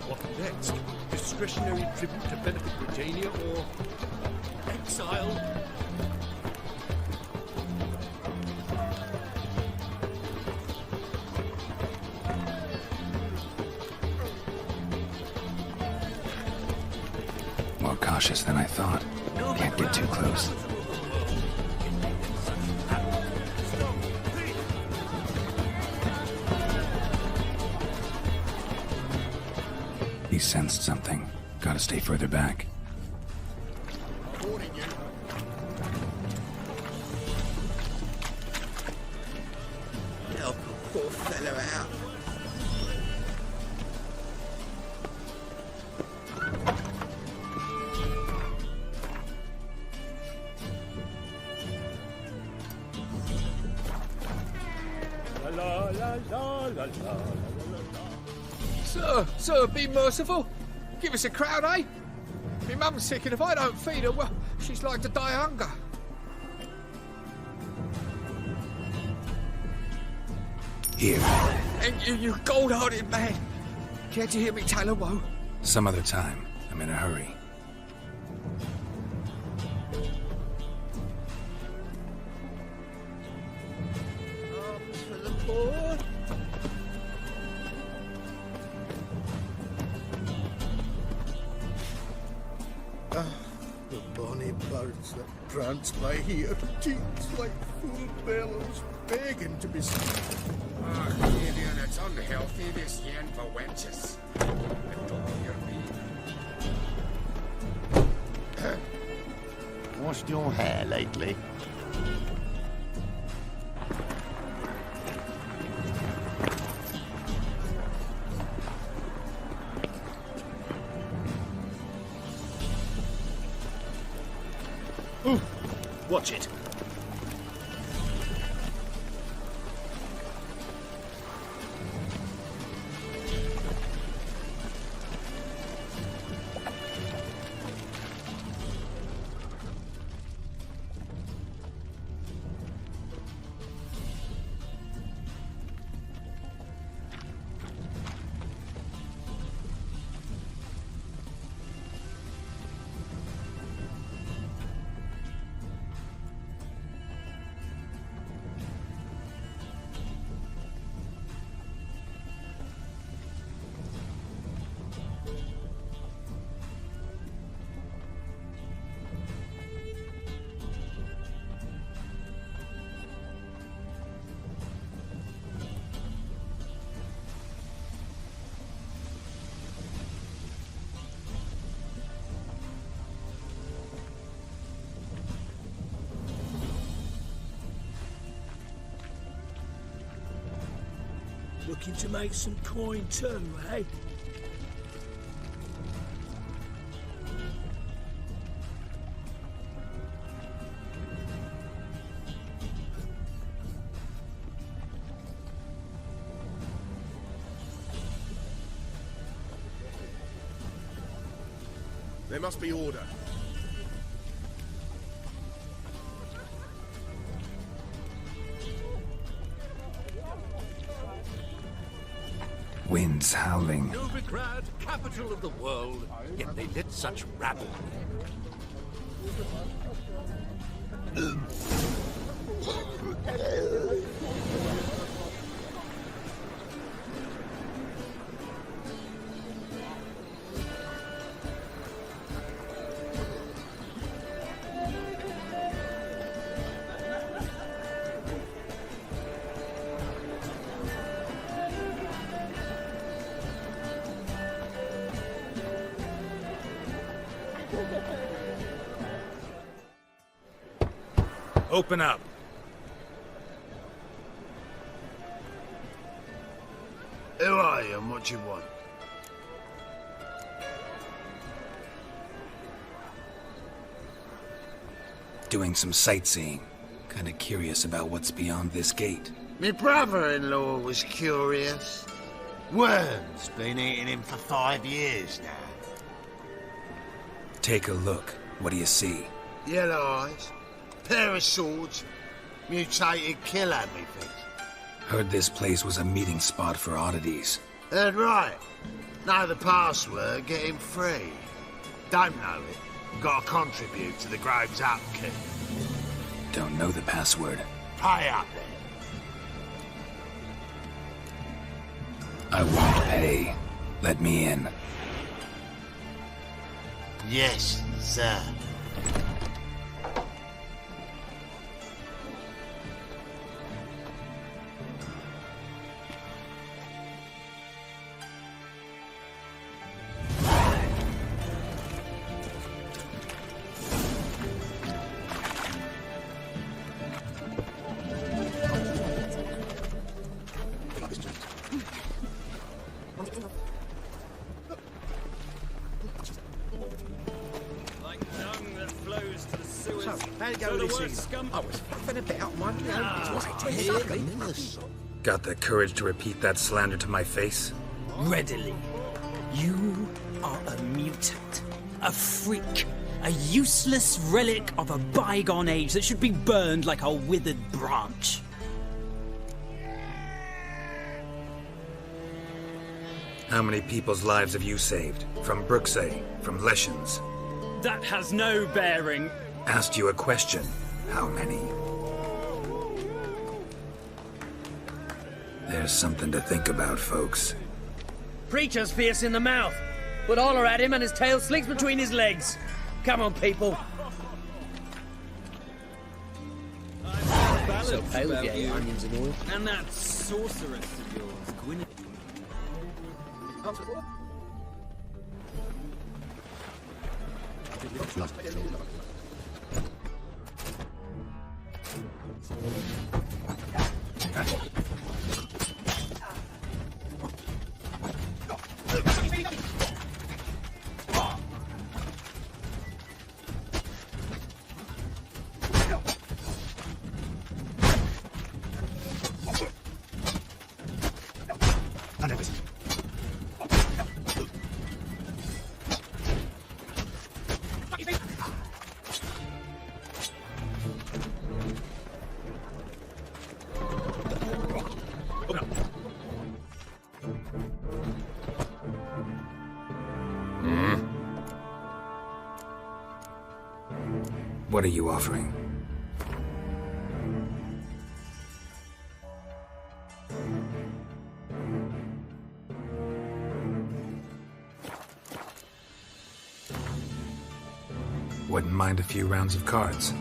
What next? Discretionary tribute to benefit Britannia or exile? More cautious than I thought. Can't get too close. He sensed something. Gotta stay further back. Help a poor fellow out. Sir, be merciful. Give us a crown, eh? My mum's sick, and if I don't feed her, well, she's like to die of hunger. Here. And you gold-hearted man. Care to hear me tell a woe? Some other time. I'm in a hurry. For the poor. The bonny birds that prance by here, cheeks like full bellows, begging to be seen. Ah, Gideon, it's unhealthy this yen for wenches. And don't hear me. Washed your hair lately? Watch it. Looking to make some coin too, eh? There must be order. Winds howling. Novigrad, capital of the world, yet they lit such rabble. Open up. Who are you and what you want? Doing some sightseeing. Kinda curious about what's beyond this gate. My brother-in-law was curious. Worm's been eating him for 5 years now. Take a look. What do you see? Yellow eyes, pair of swords, mutated killer, methinks. Heard this place was a meeting spot for oddities. Heard right. Know the password, get him free. Don't know it, gotta contribute to the Grove's upkeep. Don't know the password. Pay up then. I won't pay. Let me in. Yes, sir. I was fluffing a bit out my Got the courage to repeat that slander to my face? Readily. You are a mutant, a freak, a useless relic of a bygone age that should be burned like a withered branch. How many people's lives have you saved? From Bruxay? From Leshens? That has no bearing. Asked you a question. How many? There's something to think about, folks. Preacher's fierce in the mouth, but holler at him and his tail slinks between his legs. Come on, people. So pale with your onions and oil. And that sorceress of yours, Gwyneth. What are you offering? Wouldn't mind a few rounds of cards.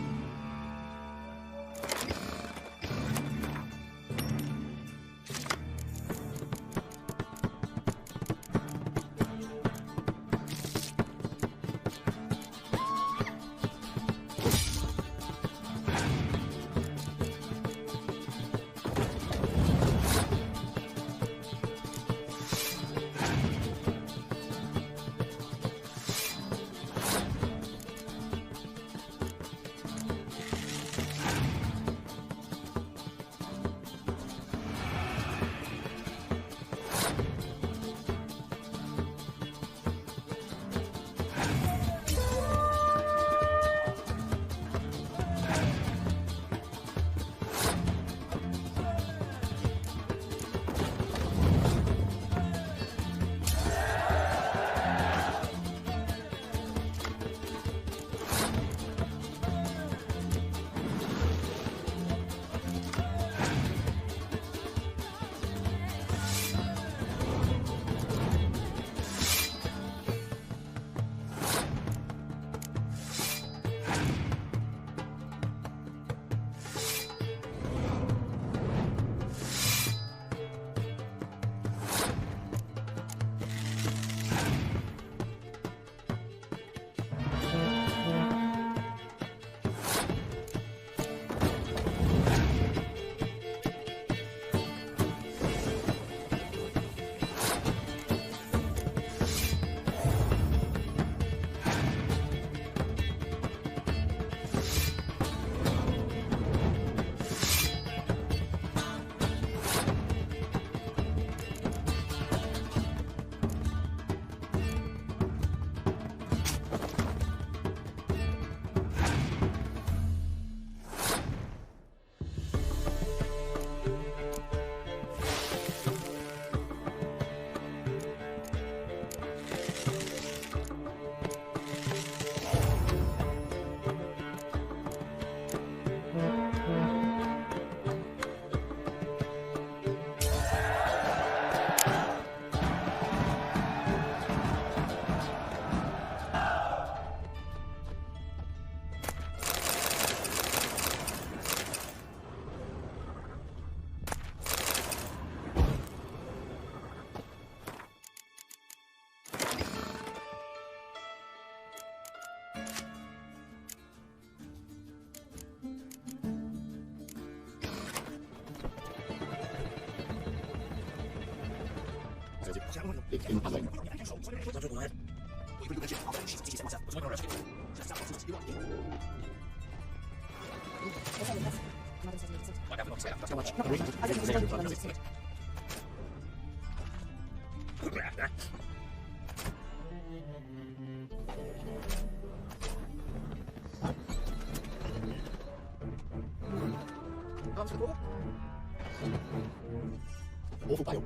Awful pale.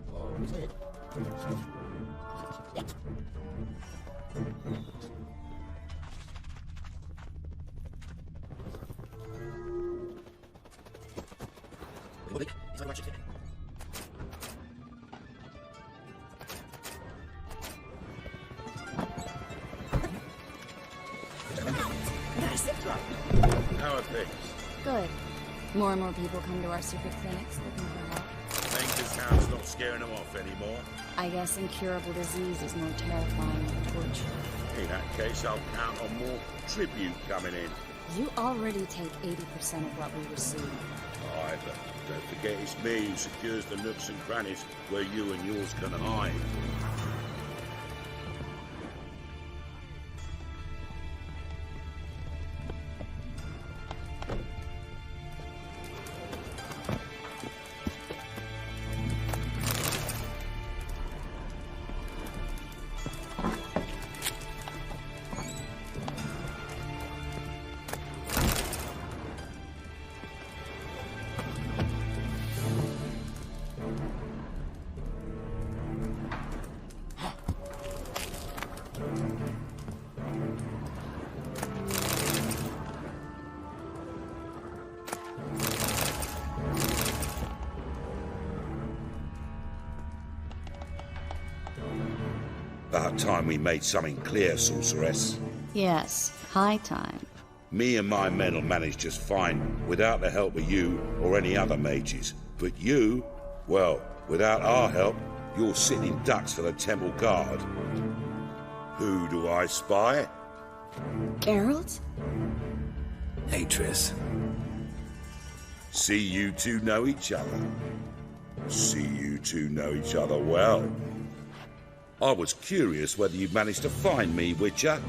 How are things? Good. More and more people come to our secret clinics looking for help. Think this town's not scaring them off anymore? I guess incurable disease is more terrifying than torture. In that case, I'll count on more tribute coming in. You already take 80% of what we receive. Aye, but don't forget it's me who secures the nooks and crannies where you and yours can hide. About time we made something clear, Sorceress. Yes, high time. Me and my men will manage just fine without the help of you or any other mages. But you, well, without our help, you're sitting ducks for the temple guard. Who do I spy? Geralt? Hey, Triss. See you two know each other. See you two know each other well. I was curious whether you'd managed to find me, Witcher.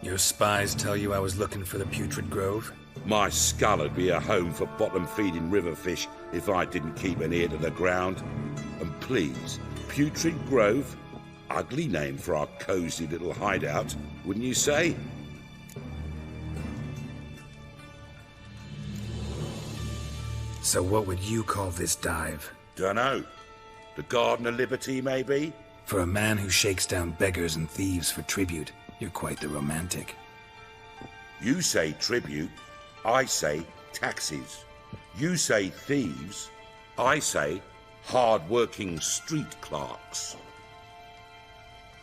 Your spies tell you I was looking for the Putrid Grove? My skull would be a home for bottom-feeding river fish if I didn't keep an ear to the ground. And please, Putrid Grove? Ugly name for our cosy little hideout, wouldn't you say? So what would you call this dive? Dunno. The Garden of Liberty, maybe? For a man who shakes down beggars and thieves for tribute, you're quite the romantic. You say tribute, I say taxes. You say thieves, I say hard-working street clerks.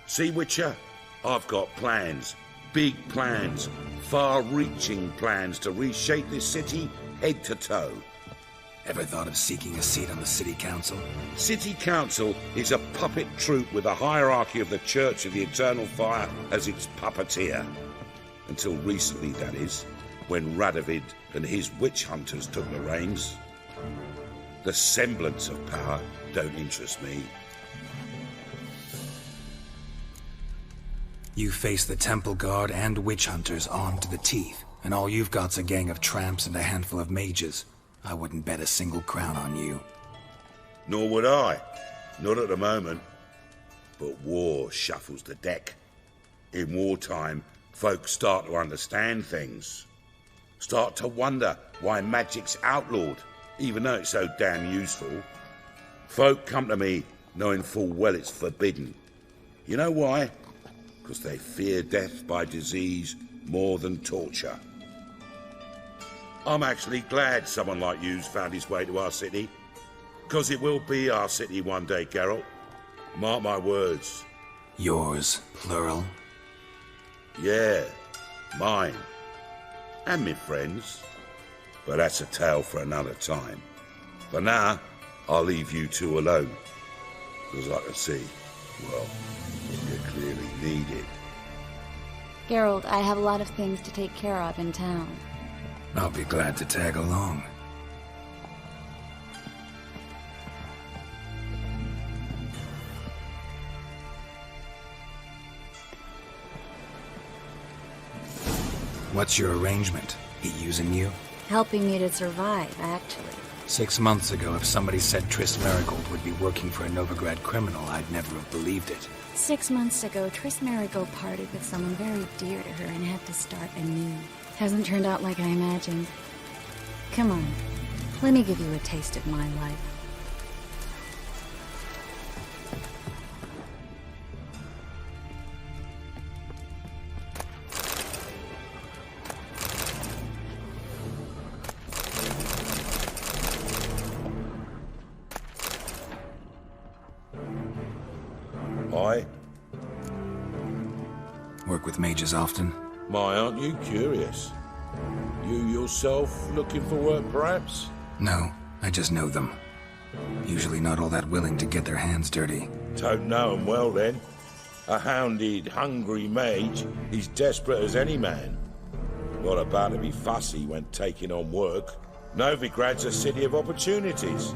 See, Witcher? I've got plans. Big plans. Far-reaching plans to reshape this city head to toe. Ever thought of seeking a seat on the city council? City council is a puppet troupe with a hierarchy of the Church of the Eternal Fire as its puppeteer. Until recently, that is, when Radovid and his witch hunters took the reins. The semblance of power don't interest me. You face the Temple Guard and witch hunters armed to the teeth, and all you've got's a gang of tramps and a handful of mages. I wouldn't bet a single crown on you. Nor would I. Not at the moment. But war shuffles the deck. In wartime, folks start to understand things. Start to wonder why magic's outlawed, even though it's so damn useful. Folk come to me knowing full well it's forbidden. You know why? Because they fear death by disease more than torture. I'm actually glad someone like you's found his way to our city. Because it will be our city one day, Geralt. Mark my words. Yours, plural? Yeah, mine. And me friends. But that's a tale for another time. For now, I'll leave you two alone. Because I can see, well, you clearly need it. Geralt, I have a lot of things to take care of in town. I'll be glad to tag along. What's your arrangement? He using you? Helping me to survive, actually. 6 months ago, if somebody said Triss Merigold would be working for a Novigrad criminal, I'd never have believed it. 6 months ago, Triss Merigold parted with someone very dear to her and had to start anew. Hasn't turned out like I imagined. Come on, let me give you a taste of my life. Work with mages often? My, aren't you curious? You yourself looking for work, perhaps? No, I just know them. Usually not all that willing to get their hands dirty. Don't know 'em well, then. A hounded, hungry mage is desperate as any man. Not about to be fussy when taking on work. Novigrad's a city of opportunities.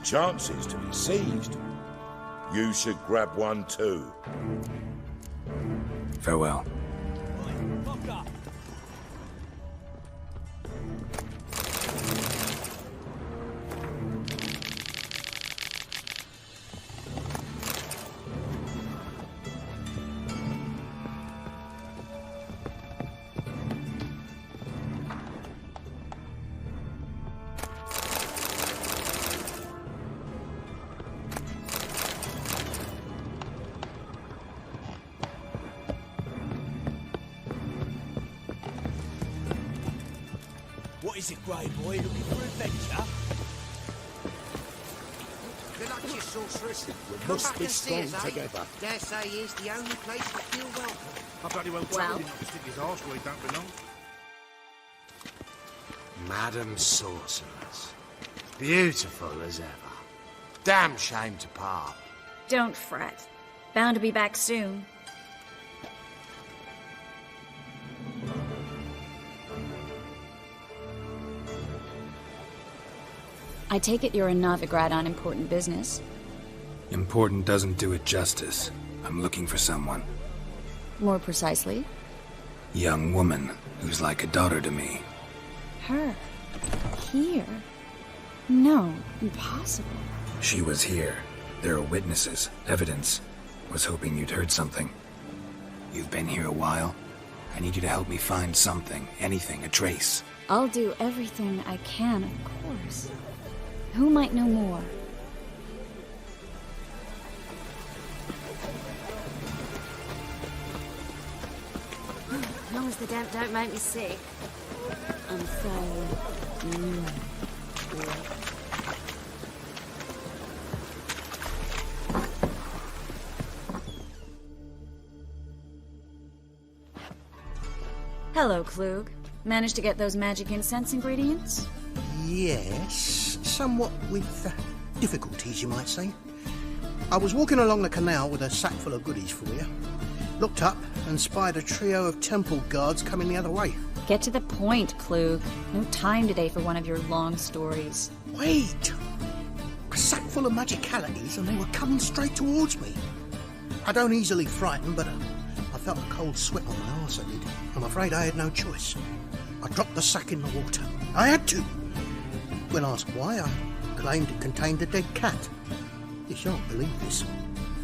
Chances to be seized. You should grab one too. Farewell. What is it, Grey Boy? Looking for adventure? Good luck to you, sorceress. We must be strong together. Dare say here's the only place to feel welcome. I bloody well told him not to stick his arse where he don't belong. Madam Sorceress. Beautiful as ever. Damn shame to part. Don't fret. Bound to be back soon. I take it you're in Novigrad on important business. Important doesn't do it justice. I'm looking for someone. More precisely? Young woman who's like a daughter to me. Her? Here? No, impossible. She was here. There are witnesses, evidence. Was hoping you'd heard something. You've been here a while. I need you to help me find something, anything, a trace. I'll do everything I can, of course. Who might know more? As long as the damp don't make me sick. I'm sorry. Hello, Klug. Managed to get those magic incense ingredients? Yes, somewhat with difficulties, you might say. I was walking along the canal with a sack full of goodies for you. Looked up and spied a trio of temple guards coming the other way. Get to the point, Klug. No time today for one of your long stories. Wait! A sack full of magicalities and they were coming straight towards me. I don't easily frighten, but I felt a cold sweat on my arse, I did. I'm afraid I had no choice. I dropped the sack in the water. I had to! When asked why, I claimed it contained a dead cat. You shan't believe this,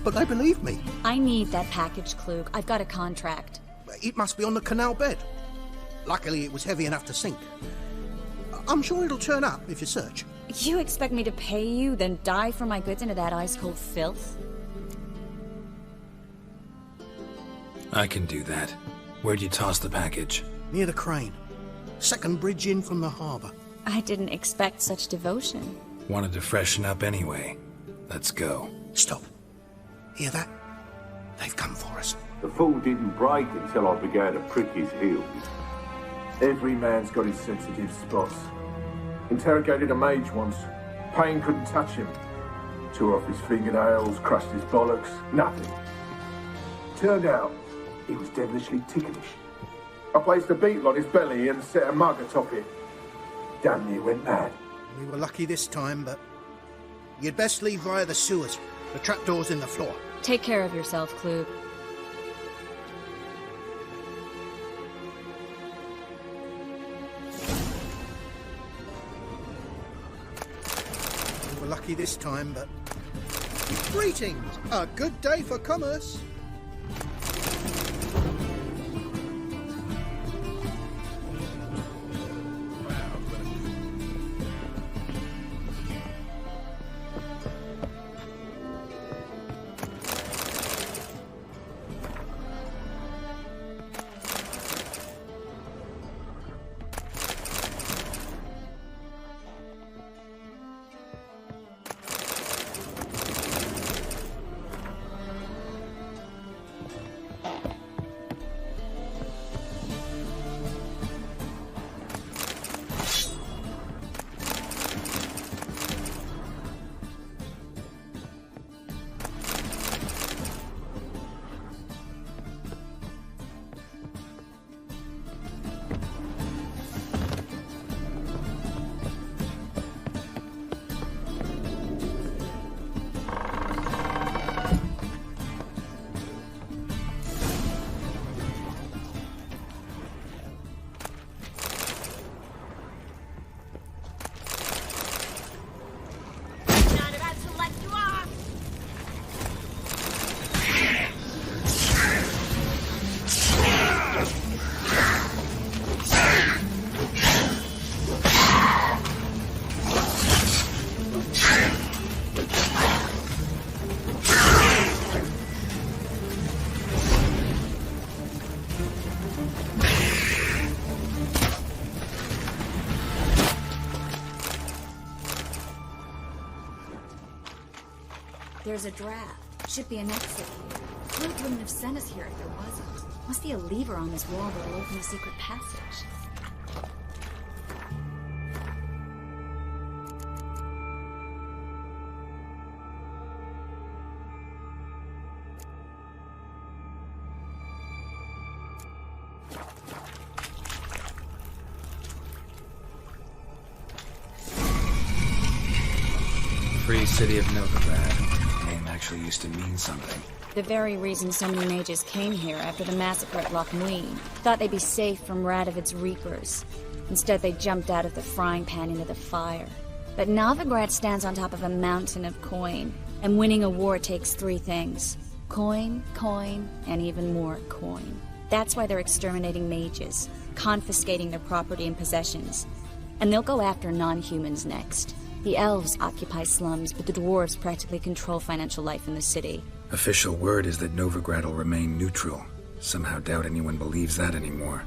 but they believed me. I need that package, Klug. I've got a contract. It must be on the canal bed. Luckily, it was heavy enough to sink. I'm sure it'll turn up if you search. You expect me to pay you, then dive for my goods into that ice-cold filth? I can do that. Where'd you toss the package? Near the crane. Second bridge in from the harbour. I didn't expect such devotion. Wanted to freshen up anyway. Let's go. Stop. Hear that? They've come for us. The fall didn't break until I began to prick his heels. Every man's got his sensitive spots. Interrogated a mage once. Pain couldn't touch him. Tore off his fingernails, crushed his bollocks, nothing. Turned out, he was devilishly ticklish. I placed a beetle on his belly and set a mug atop it. Damn near went mad. We were lucky this time, but you'd best leave via the sewers. The trapdoor's in the floor. Take care of yourself, Klug. We were lucky this time, but... Greetings! A good day for commerce. There's a draft. Should be an exit here. Flute wouldn't have sent us here if there wasn't. Must be a lever on this wall that'll open a secret passage. Free city of Novigrad. The name actually used to mean something. The very reason so many mages came here after the massacre at Loch Muin. Thought they'd be safe from Radovid's reapers. Instead, they jumped out of the frying pan into the fire. But Novigrad stands on top of a mountain of coin, and winning a war takes 3 things. Coin, coin, and even more coin. That's why they're exterminating mages, confiscating their property and possessions. And they'll go after non-humans next. The elves occupy slums, but the dwarves practically control financial life in the city. Official word is that Novigrad will remain neutral. Somehow doubt anyone believes that anymore.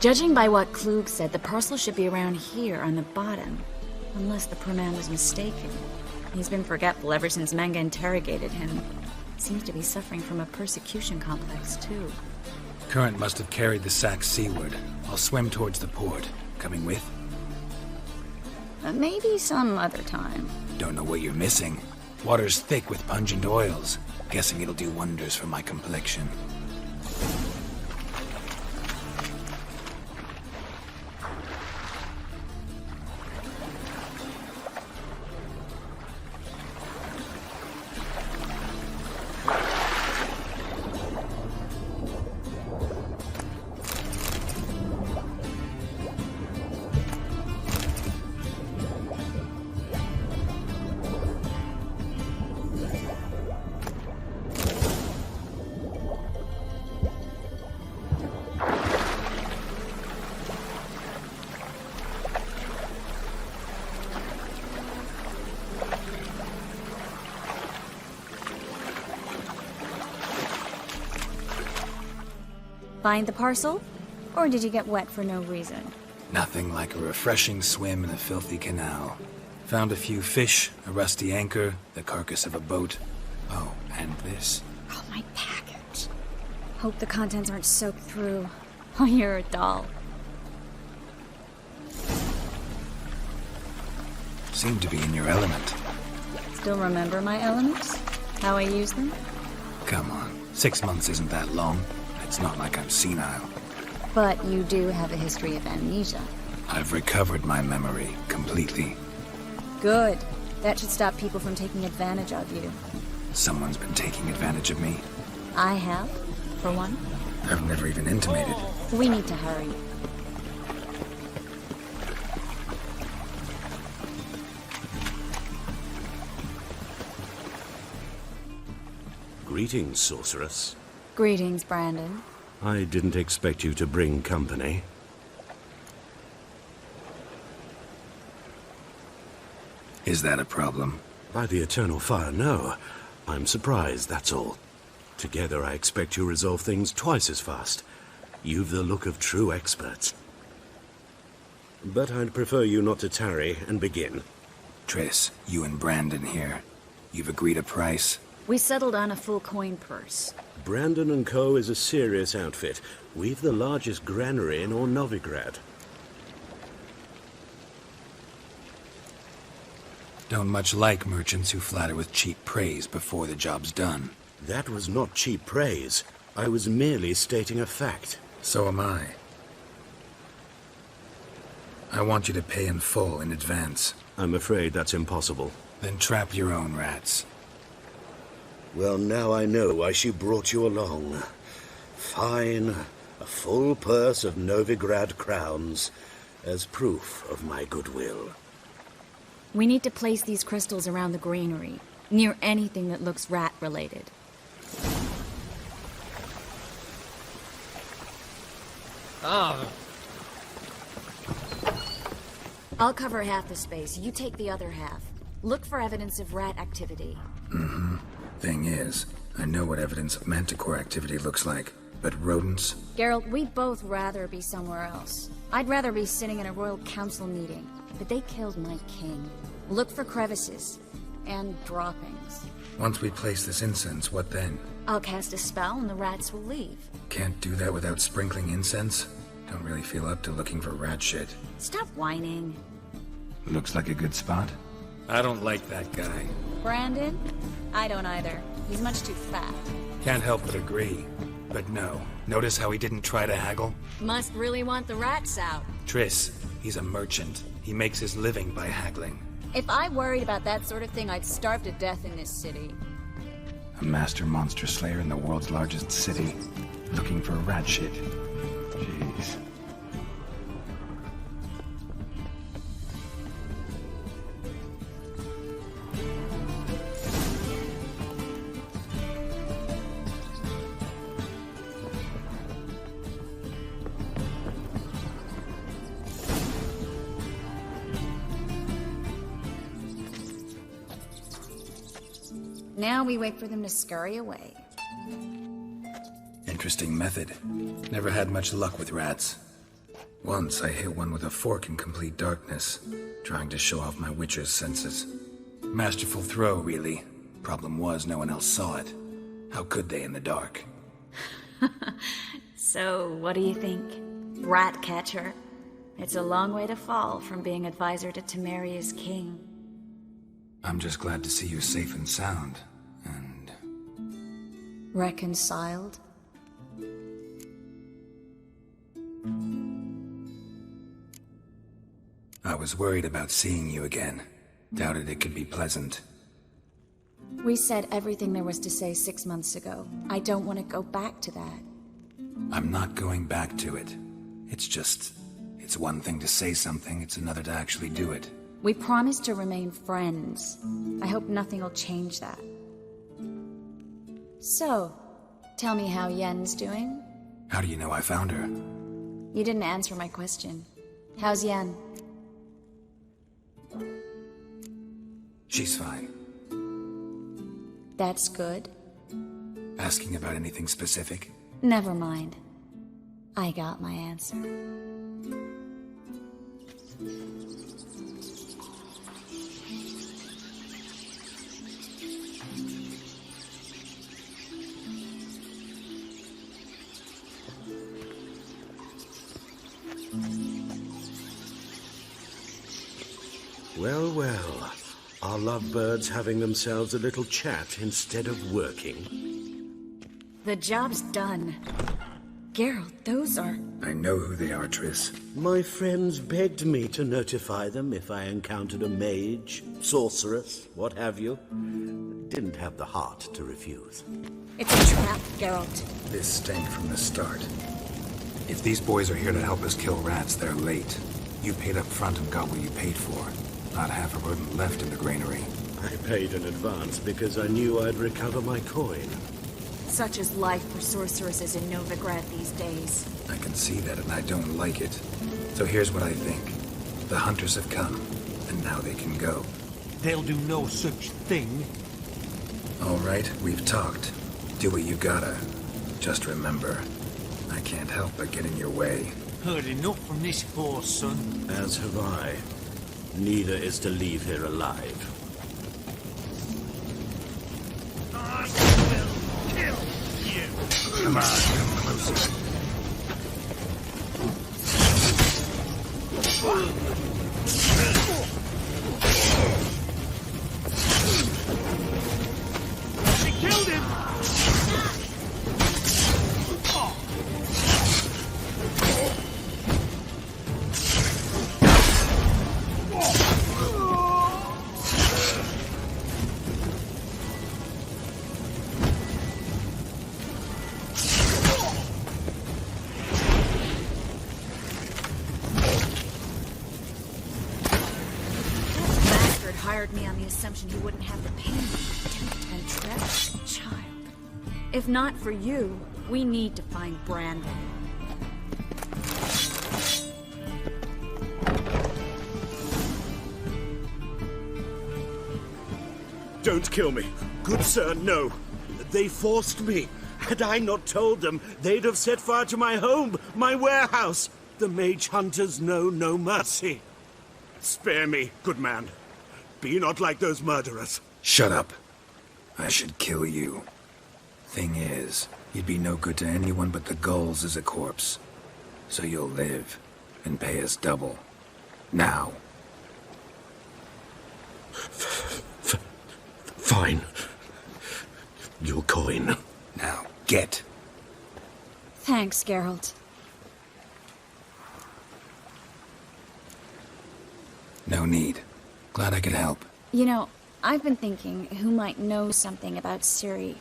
Judging by what Klug said, the parcel should be around here on the bottom. Unless the poor man was mistaken. He's been forgetful ever since Manga interrogated him. Seems to be suffering from a persecution complex, too. Current must have carried the sack seaward. I'll swim towards the port. Coming with? Maybe some other time. Don't know what you're missing. Water's thick with pungent oils. Guessing it'll do wonders for my complexion. Find the parcel? Or did you get wet for no reason? Nothing like a refreshing swim in a filthy canal. Found a few fish, a rusty anchor, the carcass of a boat. Oh, and this. Oh, my package. Hope the contents aren't soaked through. Oh, you're a doll. Seem to be in your element. Still remember my elements? How I use them? Come on, 6 months isn't that long. It's not like I'm senile. But you do have a history of amnesia. I've recovered my memory completely. Good. That should stop people from taking advantage of you. Someone's been taking advantage of me. I have, for one. I've never even intimated. We need to hurry. Greetings, sorceress. Greetings, Brandon. I didn't expect you to bring company. Is that a problem? By the eternal fire, no. I'm surprised, that's all. Together I expect you resolve things twice as fast. You've the look of true experts. But I'd prefer you not to tarry and begin. Triss, you and Brandon here. You've agreed a price? We settled on a full coin purse. Brandon & Co. is a serious outfit. We've the largest granary in all Novigrad. Don't much like merchants who flatter with cheap praise before the job's done. That was not cheap praise. I was merely stating a fact. So am I. I want you to pay in full in advance. I'm afraid that's impossible. Then trap your own rats. Well, now I know why she brought you along. Fine, a full purse of Novigrad crowns as proof of my goodwill. We need to place these crystals around the granary, near anything that looks rat-related. Oh. I'll cover half the space. You take the other half. Look for evidence of rat activity. Thing is, I know what evidence of manticore activity looks like, but rodents? Geralt, we'd both rather be somewhere else. I'd rather be sitting in a royal council meeting, but they killed my king. Look for crevices and droppings. Once we place this incense, what then? I'll cast a spell and the rats will leave. Can't do that without sprinkling incense? Don't really feel up to looking for rat shit. Stop whining. Looks like a good spot. I don't like that guy. Brandon? I don't either. He's much too fat. Can't help but agree. But no. Notice how he didn't try to haggle? Must really want the rats out. Triss, he's a merchant. He makes his living by haggling. If I worried about that sort of thing, I'd starve to death in this city. A master monster slayer in the world's largest city, looking for rat shit. Jeez. Now we wait for them to scurry away. Interesting method. Never had much luck with rats. Once I hit one with a fork in complete darkness, trying to show off my witcher's senses. Masterful throw, really. Problem was, no one else saw it. How could they in the dark? So, what do you think? Rat catcher? It's a long way to fall from being advisor to Temeria's king. I'm just glad to see you safe and sound, and... Reconciled? I was worried about seeing you again. Doubted it could be pleasant. We said everything there was to say 6 months ago. I don't want to go back to that. I'm not going back to it. It's just... It's one thing to say something, it's another to actually do it. We promised to remain friends. I hope nothing will change that. So, tell me how Yen's doing? How do you know I found her? You didn't answer my question. How's Yen? She's fine. That's good. Asking about anything specific? Never mind. I got my answer. Well, well. Are lovebirds having themselves a little chat instead of working? The job's done. Geralt, those are... I know who they are, Triss. My friends begged me to notify them if I encountered a mage, sorceress, what have you. Didn't have the heart to refuse. It's a trap, Geralt. This stank from the start. If these boys are here to help us kill rats, they're late. You paid up front and got what you paid for. Not half a rodent left in the granary. I paid in advance because I knew I'd recover my coin. Such is life for sorceresses in Novigrad these days. I can see that and I don't like it. So here's what I think. The hunters have come, and now they can go. They'll do no such thing. All right, we've talked. Do what you gotta. Just remember, I can't help but get in your way. Heard enough from this horse, son. As have I. Neither is to leave here alive. I will kill you. Come on, come closer. She killed him! Hired me on the assumption he wouldn't have the pain, tempt, and trap a child. If not for you, we need to find Brandon. Don't kill me. Good sir, no. They forced me. Had I not told them, they'd have set fire to my home, my warehouse. The mage hunters know no mercy. Spare me, good man. Be not like those murderers. Shut up. I should kill you. Thing is, you'd be no good to anyone but the gulls as a corpse. So you'll live and pay us double. Now. Fine. Your coin. Now, get. Thanks, Geralt. No need. Glad I could help. You know, I've been thinking who might know something about Ciri.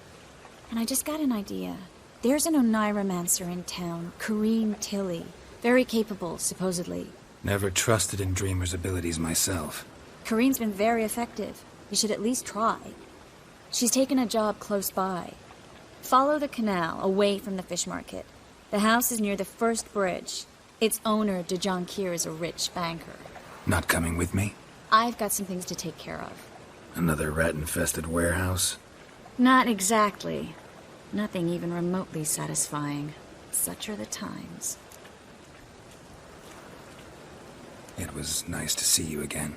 And I just got an idea. There's an Oneiromancer in town, Kareem Tilly. Very capable, supposedly. Never trusted in Dreamer's abilities myself. Kareem's been very effective. You should at least try. She's taken a job close by. Follow the canal, away from the fish market. The house is near the first bridge. Its owner, Dejan Kier, is a rich banker. Not coming with me? I've got some things to take care of. Another rat-infested warehouse? Not exactly. Nothing even remotely satisfying. Such are the times. It was nice to see you again.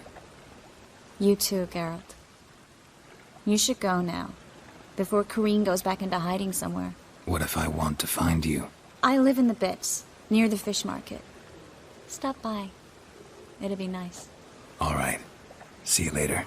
You too, Geralt. You should go now, before Kareem goes back into hiding somewhere. What if I want to find you? I live in the Bits, near the fish market. Stop by. It'd be nice. All right. See you later.